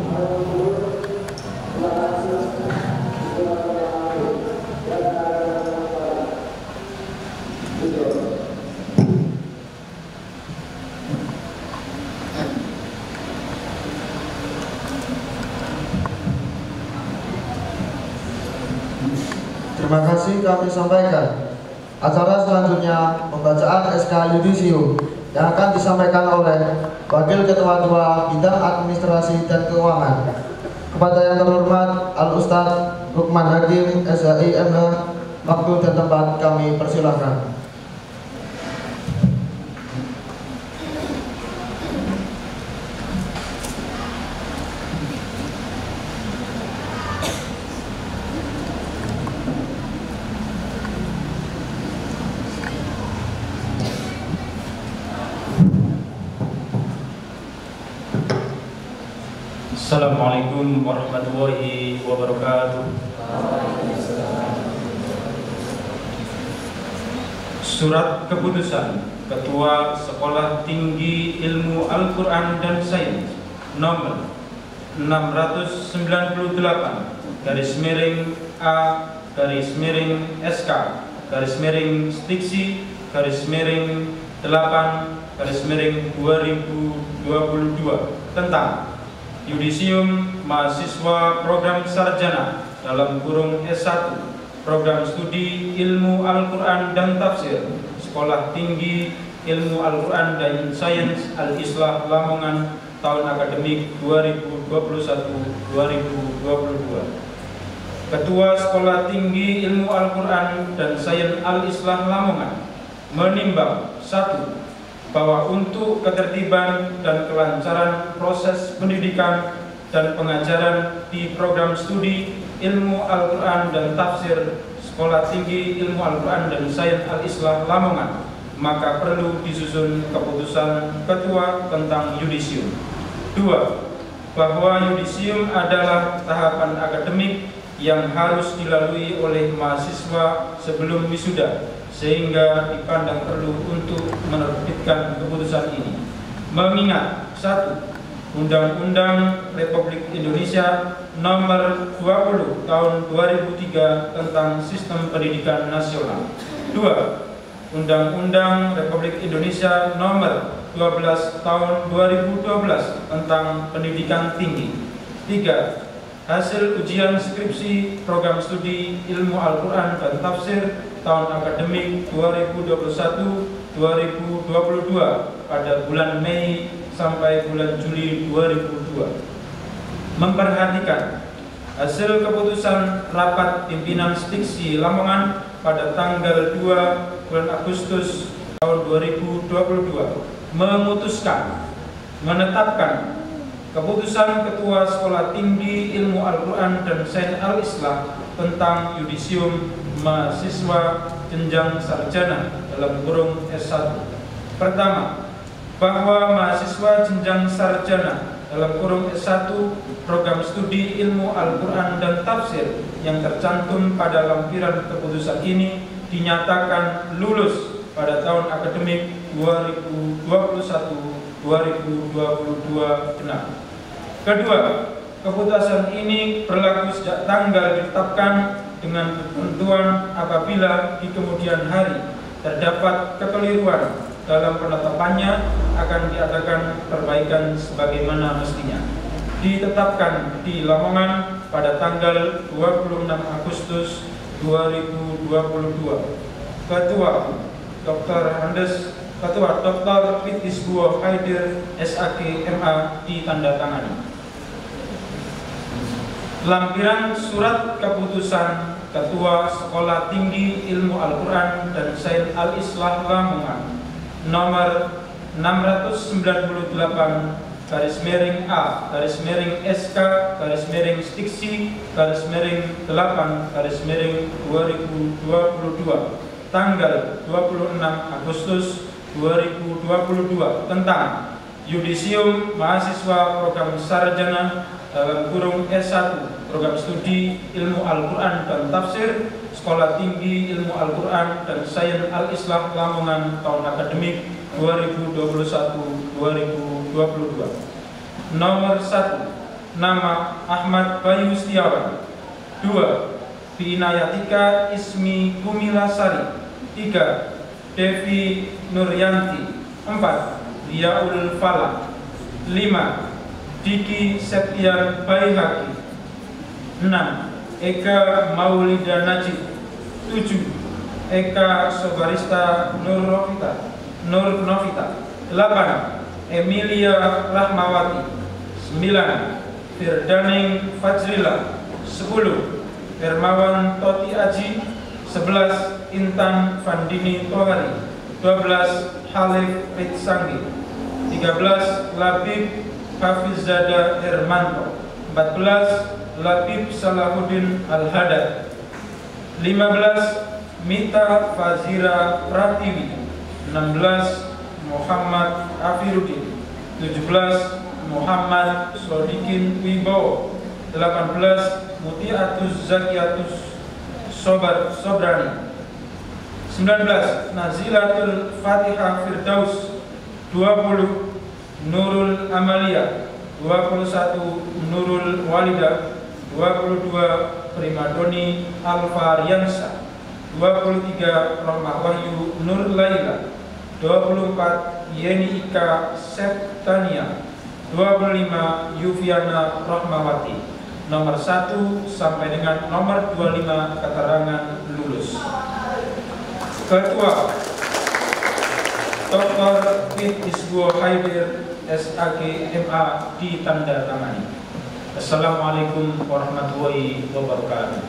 Terima kasih kami sampaikan. Acara selanjutnya pembacaan SK Yudisium yang akan disampaikan oleh Wakil Ketua Bidang Administrasi dan Keuangan. Kepada yang terhormat Al Ustadz Lukman Hakim SHI MH Waktu dan tempat kami persilahkan. Assalamualaikum warahmatullahi wabarakatuh. Surat Keputusan Ketua Sekolah Tinggi Ilmu Al-Quran dan Sains nomor 689/A/STIKSI/8/2022 tentang Yudisium Mahasiswa Program Sarjana (S1) Program Studi Ilmu Al-Quran dan Tafsir Sekolah Tinggi Ilmu Al-Quran dan Sains Al-Islah Lamongan tahun akademik 2021-2022. Ketua Sekolah Tinggi Ilmu Al-Quran dan Sains Al-Islah Lamongan menimbang 1. Bahwa untuk ketertiban dan kelancaran proses pendidikan dan pengajaran di program studi Ilmu Al-Quran dan Tafsir Sekolah Tinggi Ilmu Al-Quran dan Sains Al-Islah Lamongan, maka perlu disusun keputusan Ketua tentang yudisium. 2. Bahwa yudisium adalah tahapan akademik yang harus dilalui oleh mahasiswa sebelum wisuda, sehingga dipandang perlu untuk menerbitkan keputusan ini. Mengingat 1. Undang-Undang Republik Indonesia Nomor 20 Tahun 2003 tentang Sistem Pendidikan Nasional. 2. Undang-Undang Republik Indonesia Nomor 12 Tahun 2012 tentang Pendidikan Tinggi. 3. Hasil ujian skripsi program studi Ilmu Al-Quran dan Tafsir tahun akademik 2021-2022 pada bulan Mei sampai bulan Juli 2002. Memperhatikan hasil keputusan rapat pimpinan STIKSI Lamongan pada tanggal 2 bulan Agustus tahun 2022 memutuskan menetapkan keputusan Ketua Sekolah Tinggi Ilmu Al-Quran dan Sains Al-Islah tentang yudisium mahasiswa jenjang sarjana (S1). Pertama, bahwa mahasiswa jenjang sarjana (S1) program studi Ilmu Al-Quran dan Tafsir yang tercantum pada lampiran keputusan ini dinyatakan lulus pada tahun akademik 2021-2022 genap. Kedua, keputusan ini berlaku sejak tanggal ditetapkan dengan ketentuan apabila di kemudian hari terdapat kekeliruan dalam penetapannya akan diadakan perbaikan sebagaimana mestinya. Ditetapkan di Lamongan pada tanggal 26 Agustus 2022. Ketua Dr. Fitisbuo Haidir SAG MA ditandatangani. Lampiran surat keputusan Ketua Sekolah Tinggi Ilmu Al-Quran dan Sains Al-Islah Lamongan nomor 698/STIKSI/8/2022 tanggal 26 Agustus 2022 tentang yudisium mahasiswa program sarjana (S1) program studi Ilmu Al-Quran dan Tafsir Sekolah Tinggi Ilmu Al-Quran dan Sains Al-Islah Lamongan tahun akademik 2021-2022. Nomor 1. Nama Ahmad Bayu Setiawan. 2. Binayatika Ismi Kumilasari. 3. Devi Nuryanti. 4. Liaul Falah. 5. Diki Septian Baihaqi. 6. Eka Maulida Najib. 7. Eka Sobarista Nur Novita. 8. Emilia Rahmawati. 9. Firdaning Fajrila. 10. Hermawan Toti Aji. 11 Intan Fandini Tohari, 12 Halif Ritsanggi, 13 Labib Hafizada Hermanto, 14 Labib Salahuddin Al-Hadad, 15 Mita Fazira Pratiwi, 16 Muhammad Afiruddin, 17 Muhammad Sodikin Wibowo, 18 Mutiatus Zakiatus Sobrani, 19 Nazilatul Fatihah Firdaus, 20 Nurul Amalia, 21 Nurul Walida, 22 Primadoni Alfariansa, 23 Rahmah Wahyu Nur Laila, 24 Yeni Ika Septania, 25 Yufiana Rahmawati, nomor 1 sampai dengan nomor 25 keterangan lulus. Ketua Dr. Iswo Haidir SAG MA ditandatangani. Assalamualaikum warahmatullahi wabarakatuh.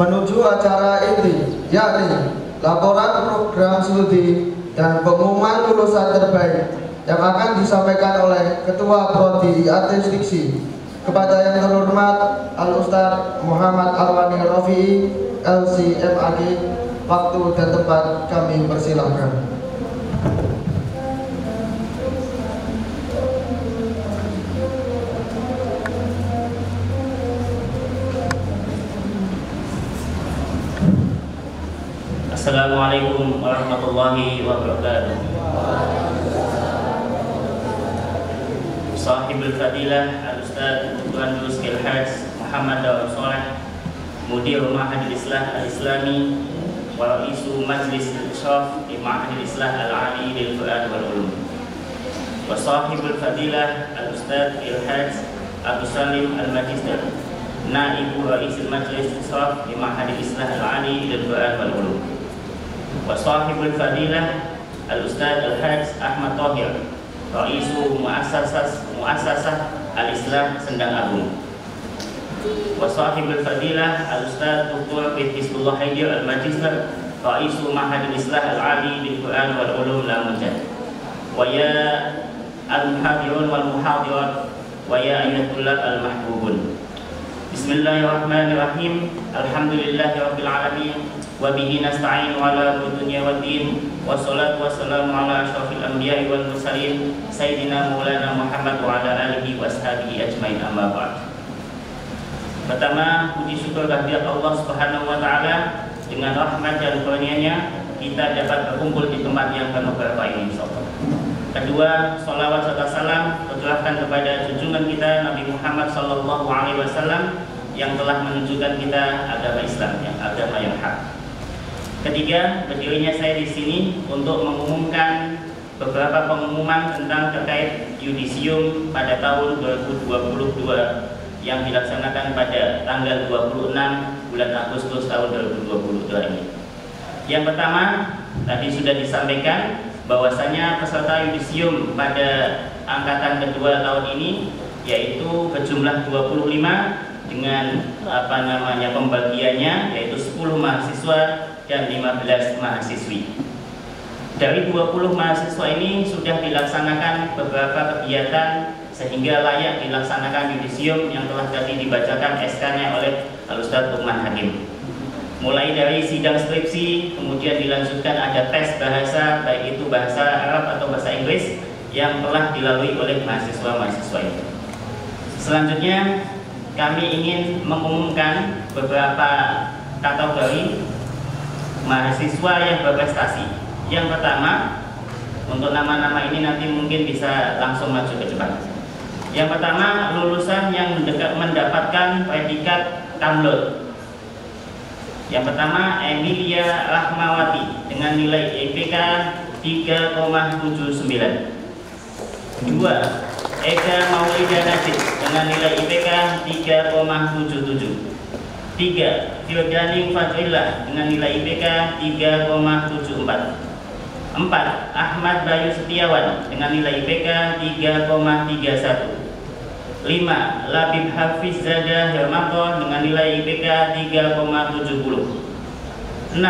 Menuju acara inti, yakni laporan program studi dan pengumuman lulusan terbaik yang akan disampaikan oleh Ketua Prodi IAT Diksi kepada yang terhormat Al-Ustaz Muhammad Arwani Rafi'i LC.MAG. Waktu dan tempat kami persilahkan. Assalamualaikum warahmatullahi wabarakatuh. Sahibul Fadilah Al-Ustaz Tuan Rizky Al-Hajj Muhammad Dawud Soleh, Mudir Ma'hadil Islah Al-Islami wa Ra'isu Majlis Al-Ishraf di Ma'hadil Islah Al-Ali lil Quran wal Ulum, wa Sahibul Fadilah Al-Ustaz Al-Hajj Abu Salim Al-Magister, Naibu Ra'isul Majlis Al-Ishraf di Ma'hadil Islah Al-Ali lil Quran wal Ulum, wa Sahibul Fadilah Al-Ustaz Al-Hajj Ahmad Thohir, Ra'isu Mu'assasah Al-Islah Sendang Agung, wa Sahibul Fadilah Al-Ustaz Dr. Hizbullah Haidir Al-Magister, Ra'isu Ma'hadil Islah Al-Ali lil Quran wal Ulum Lamunjad, wa ya al-muhadirun wal muhadirat, wa ya ayyuhal al-mahbubun. Bismillahirrahmanirrahim. Alhamdulillahirabbil alamin. Wa bihi nasta'in ala dunya waddin. Wassalatu wassalamu ala asyrafil anbiya'i wal mursalin sayyidina Maulana Muhammad wa ala alihi wa ashabihi ajmain, amma ba'd. Pertama, puji syukur kehadirat Allah Subhanahu wa taala. Dengan rahmat dan karunia-Nya kita dapat berkumpul di tempat yang penuh berkah ini, insyaallah. Kedua, salawat serta salam tercurahkan kepada junjungan kita Nabi Muhammad sallallahu alaihi wasallam yang telah menunjukkan kita agama Islam, agama yang hak. Ketiga, berdirinya saya di sini untuk mengumumkan beberapa pengumuman tentang terkait yudisium pada tahun 2022 yang dilaksanakan pada tanggal 26 bulan Agustus tahun 2022 ini. Yang pertama, tadi sudah disampaikan bahwasanya peserta yudisium pada angkatan kedua tahun ini yaitu berjumlah 25 dengan pembagiannya yaitu 10 mahasiswa dan 15 mahasiswi. Dari 20 mahasiswa ini sudah dilaksanakan beberapa kegiatan sehingga layak dilaksanakan yudisium yang telah tadi dibacakan SK-nya oleh Al-Ustaz Luqman Hakim. Mulai dari sidang skripsi, kemudian dilanjutkan ada tes bahasa, baik itu bahasa Arab atau bahasa Inggris yang telah dilalui oleh mahasiswa-mahasiswa itu. Selanjutnya, kami ingin mengumumkan beberapa kategori mahasiswa yang berprestasi. Yang pertama, untuk nama-nama ini nanti mungkin bisa langsung maju ke depan. Yang pertama, lulusan yang mendapatkan predikat kamlot. Yang pertama, Emilia Rahmawati dengan nilai IPK 3,79. Kedua, Eka Maulida Najib dengan nilai IPK 3,77. 3. Firdaning Fadrillah dengan nilai IPK 3,74. 4. Ahmad Bayu Setiawan dengan nilai IPK 3,31. 5. Labib Hafiz Zada Hermanto dengan nilai IPK 3,70. 6.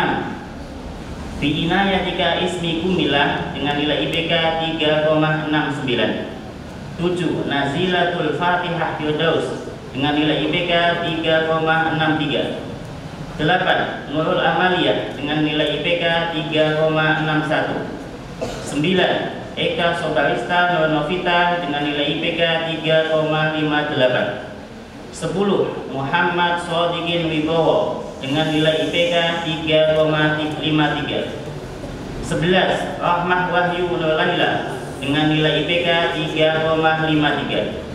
Biinayatika Ismi Kumilah dengan nilai IPK 3,69. 7. Nazilatul Fatihah Firdaus dengan nilai IPK 3,63. 8. Nurul Amaliyah dengan nilai IPK 3,61. 9. Eka Sobarista Nur Novita dengan nilai IPK 3,58. 10. Muhammad Sodikin Wibowo dengan nilai IPK 3,53. 11. Rahmah Wahyu Nur Laila dengan nilai IPK 3,53.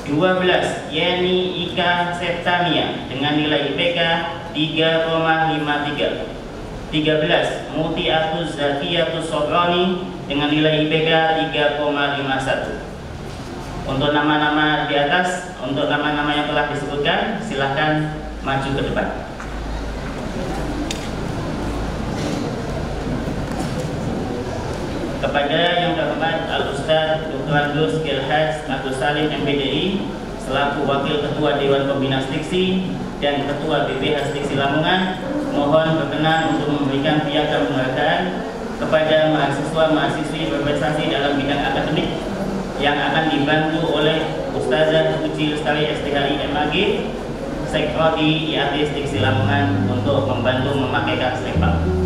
12. Yeni Ika Septania dengan nilai IPK 3,53. 13. Mutiatus Zakiyatus Sobroni dengan nilai IPK 3,51. Untuk nama-nama di atas, untuk nama-nama yang telah disebutkan, silahkan maju ke depan. Kepada yang terhormat Al-Ustaz Dr. Andus Gilhaj Agus Salim MPDI selaku Wakil Ketua Dewan Pembina Stiksi dan Ketua BPH Stiksi Lamongan, mohon berkenan untuk memberikan piagam penghargaan kepada mahasiswa-mahasiswi berprestasi dalam bidang akademik yang akan dibantu oleh Ustazah Uci Lestari STHI MAG Sekrodi IAT Stiksi Lamongan untuk membantu memakaikan stempel.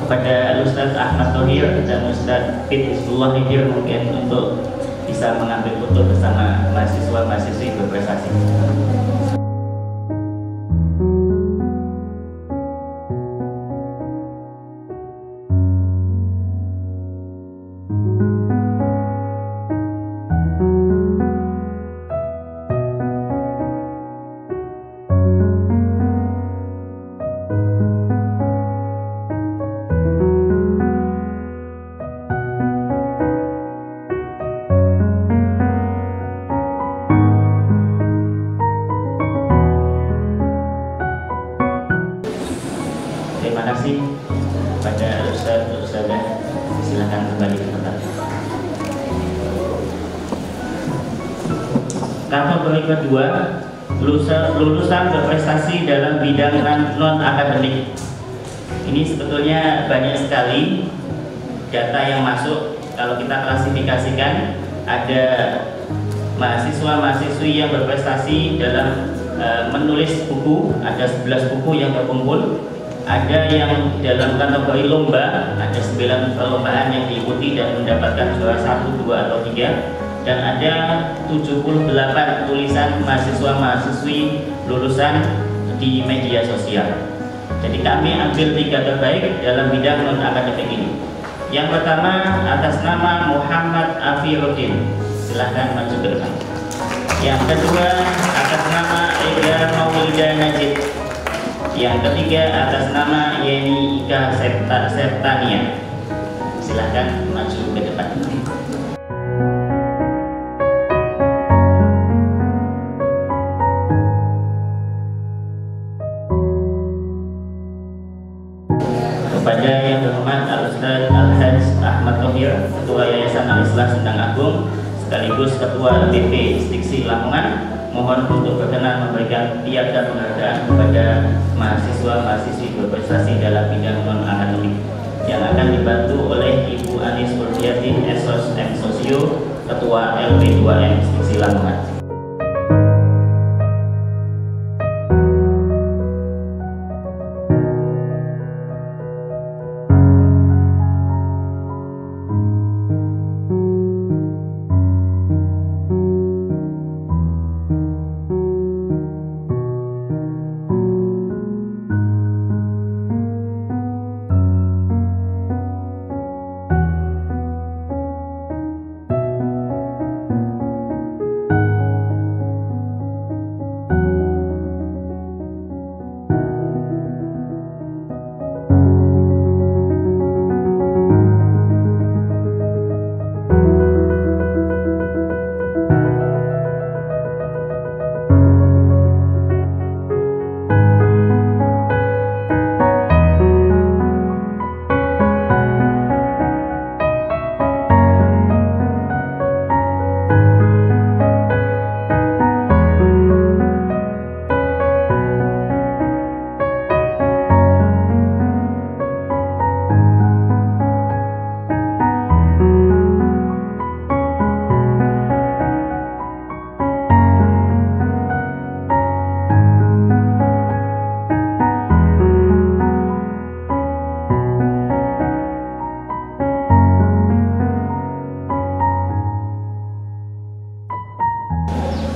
Kepada Ustadz Ahmad Thohir dan Ustadz Fitullah Hijir mungkin untuk bisa mengambil foto bersama mahasiswa-mahasiswi berprestasi. Terima kasih pada Ustazah. Silakan kembali ke tempat. Kategori kedua, lulusan berprestasi dalam bidang non akademik. Ini sebetulnya banyak sekali data yang masuk. Kalau kita klasifikasikan, ada mahasiswa-mahasiswi yang berprestasi dalam menulis buku, ada 11 buku yang terkumpul. Ada yang dalam kategori lomba, ada 9 perlombaan yang diikuti dan mendapatkan juara 1, 2, atau 3. Dan ada 78 tulisan mahasiswa-mahasiswi lulusan di media sosial. Jadi kami ambil 3 terbaik dalam bidang non-akademik ini. Yang pertama atas nama Muhammad Afiruddin, silahkan maju ke depan. Yang kedua atas nama Ega Maulida Najib. Yang ketiga atas nama Yeni Ika Septania. Silahkan maju ke depan. Kepada yang terhormat Al-Ustaz Al-Hajj Ahmad Thohir, Ketua Yayasan Al-Islah Sendang Agung sekaligus Ketua BP Stiksi Lamongan, mohon untuk berkenan memberikan piagam penghargaan kepada mahasiswa-mahasiswi berprestasi dalam bidang non-akademik yang akan dibantu oleh Ibu Anis Ulfiati, Esos M Sosio, Ketua LP2M Stiksi Lamongan.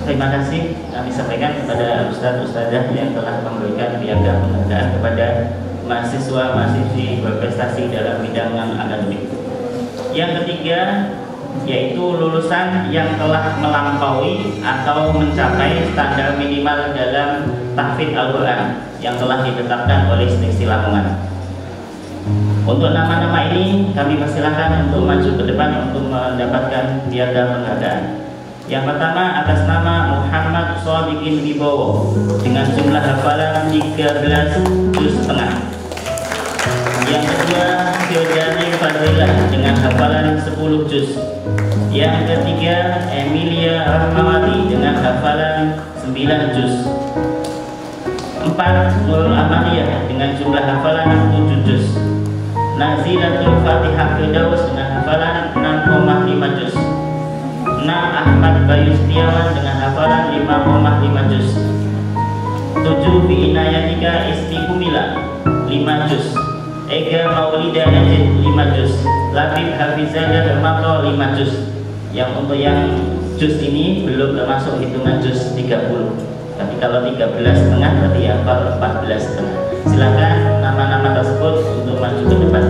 Terima kasih kami sampaikan kepada Ustadz-Ustadzah yang telah memberikan piagam penghargaan kepada mahasiswa-mahasiswi berprestasi dalam bidang non-akademik. Yang ketiga yaitu lulusan yang telah melampaui atau mencapai standar minimal dalam tahfidz Al-Quran yang telah ditetapkan oleh Stiksi Lamongan. Untuk nama-nama ini kami persilahkan untuk maju ke depan untuk mendapatkan piagam penghargaan. Yang pertama atas nama Muhammad Shodikin Wibowo dengan jumlah hafalan 13 juz setengah. Yang kedua Theodani Fadlilah dengan hafalan 10 juz. Yang ketiga Emilia Rahmawati dengan hafalan 9 juz. 4 Nurul Amaliyah dengan jumlah hafalan 7 juz. Nazilatul Fatihah Firdaus dengan hafalan 6,5 juz. 6 Ahmad Bayu Setiawan dengan hafalan 5,5 juz. 7 Biinayatika Istiqumila 5 juz. Ega Maulida Najid 5 juz. Labib Hafizadah Hermanto 5 juz. Yang untuk yang juz ini belum termasuk hitungan juz 30. Tapi kalau 13 setengah berarti hafal 14 setengah. Silakan nama-nama tersebut untuk maju ke depan.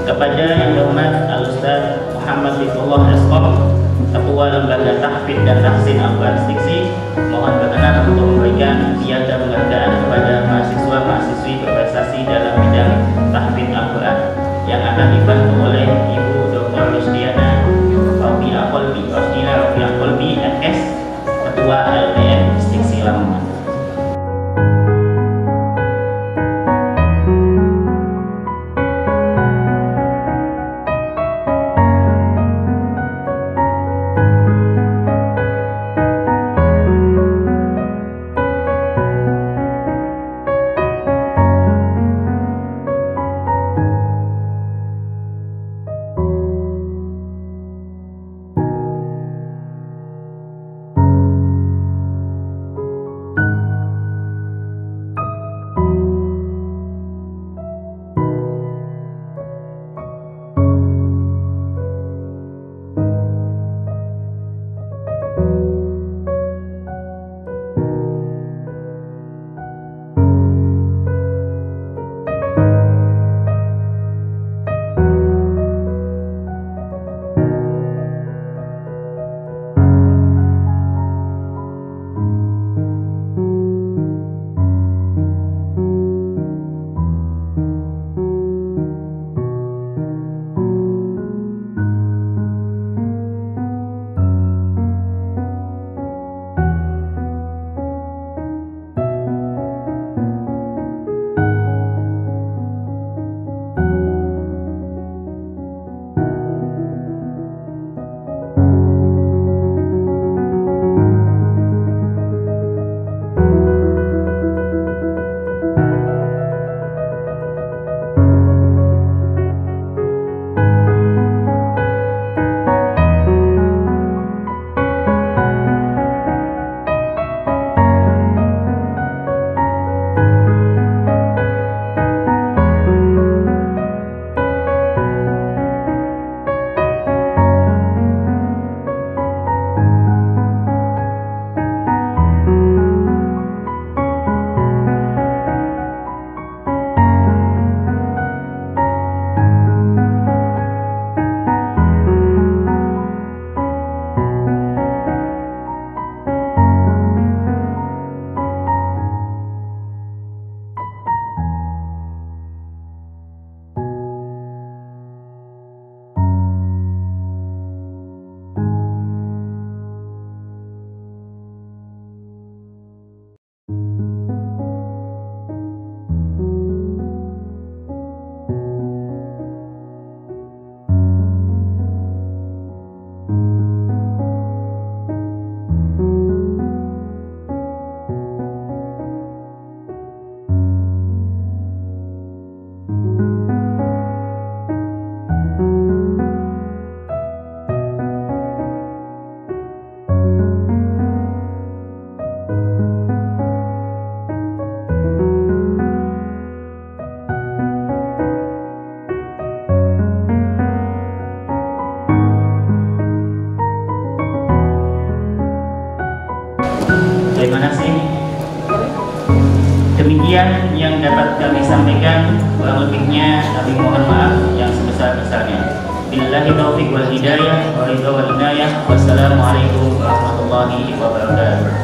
Kepada yang hormat Al-Ustaz Muhammad Fitullah Eskom, Ketua Lembaga Tahfidz dan Tahsin Al-Quran Stiksi, mohon berkenan untuk memberikan piagam penghargaan kepada mahasiswa-mahasiswi berprestasi dalam bidang tahfidz Al-Quran yang akan dibantu oleh Ibu Dr. Rusdiana Rafi'ah Kolbi MS, Ketua LPM Stiksi Lamongan. Terima kasih. Demikian yang dapat kami sampaikan, kurang lebihnya kami mohon maaf yang sebesar-besarnya. Billahi taufiq wal hidayah wa ridha wal inayah. Wassalamualaikum warahmatullahi wabarakatuh.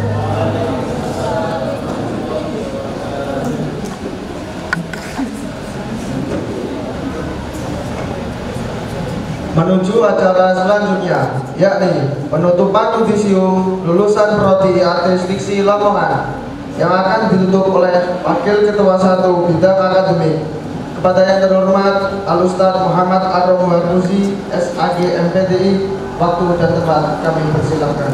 menuju acara selanjutnya, yakni penutupan yudisium lulusan Prodi Artis Diksi Lamongan yang akan ditutup oleh Wakil Ketua 1 Bidang Akademik. Kepada yang terhormat Al-Ustaz Muhammad Ar-Rom Warmuzi, SAG MPTI, waktu dan tempat kami persilahkan.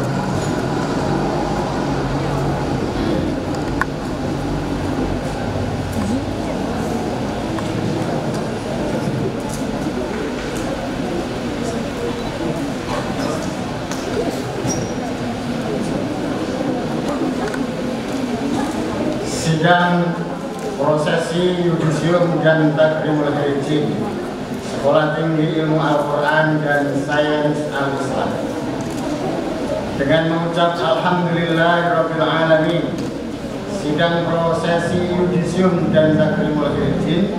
Sidang prosesi yudisium dan takrimul hijin Sekolah Tinggi Ilmu Al-Quran dan Sains Al-Islam. Dengan mengucap Alhamdulillahirrabbilalamin, sidang prosesi yudisium dan takrimul hijin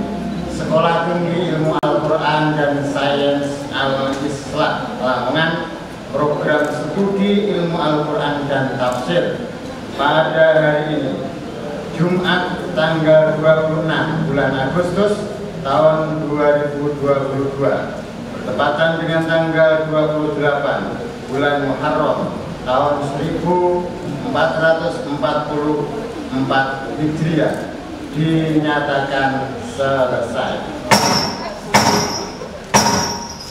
Sekolah Tinggi Ilmu Al-Quran dan Sains Al-Islam Lamongan program studi ilmu Al-Quran dan tafsir pada hari ini, Jumat tanggal 26 bulan Agustus tahun 2022, bertepatan dengan tanggal 28 bulan Muharram tahun 1444 Hijriah, dinyatakan selesai.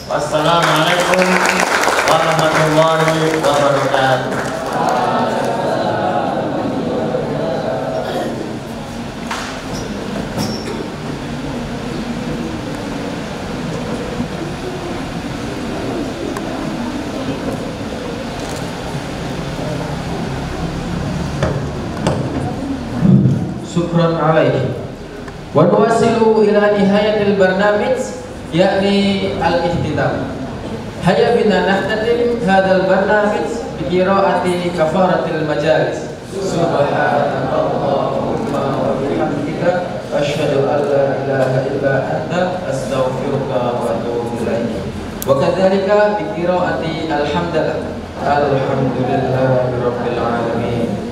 Wassalamualaikum warahmatullahi wabarakatuh. Syukran alaih. Wa nuwasilu ila nihayatil barnamij, yakni al-ihtitam. Hayya bina nahtatim hadal barnamij bi qiraati kafaratil majalis. Subhanallahumma wa bihamdika asyhadu an la ilaha illa anta astaghfiruka wa atubu ilaik. Wa kadzalika bi qiraati alhamdulillah. Alhamdulillahirabbil alamin.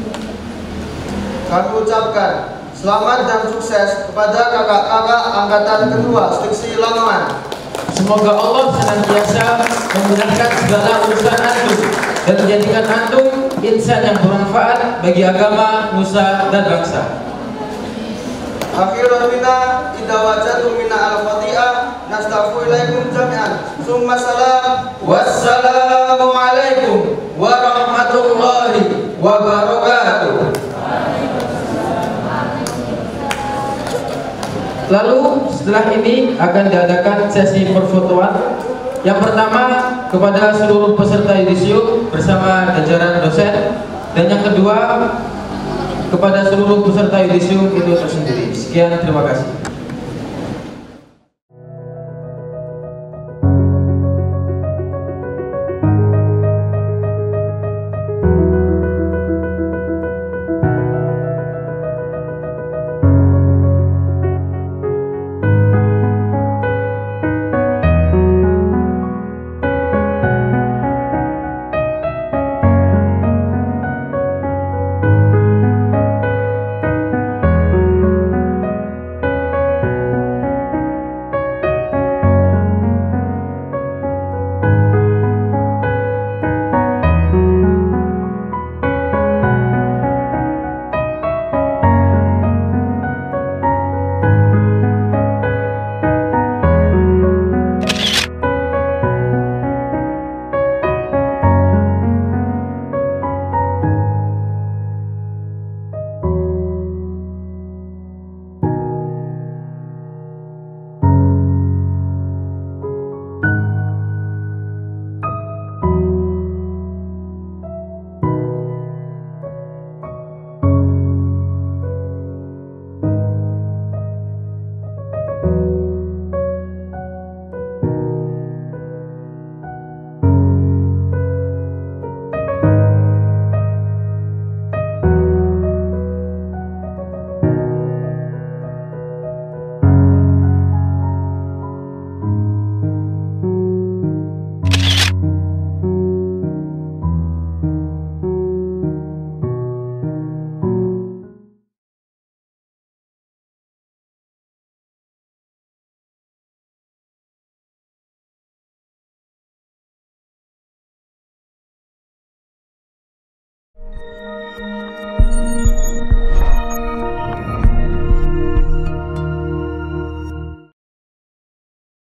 Kami ucapkan selamat dan sukses kepada kakak-kakak angkatan kedua Diksi Lamongan. Semoga Allah senantiasa memudahkan segala urusan antum dan menjadikan antum insan yang bermanfaat bagi agama, nusa, dan bangsa. Akhirul minna idza wajadtum minna al-qati'ah nastaghfirullakum jami'an. Summa salam. Wassalamu alaikum warahmatullahi wabarakatuh. Lalu setelah ini akan diadakan sesi perfotoan. Yang pertama kepada seluruh peserta yudisium bersama jajaran dosen, dan yang kedua kepada seluruh peserta yudisium itu tersendiri. Sekian, terima kasih.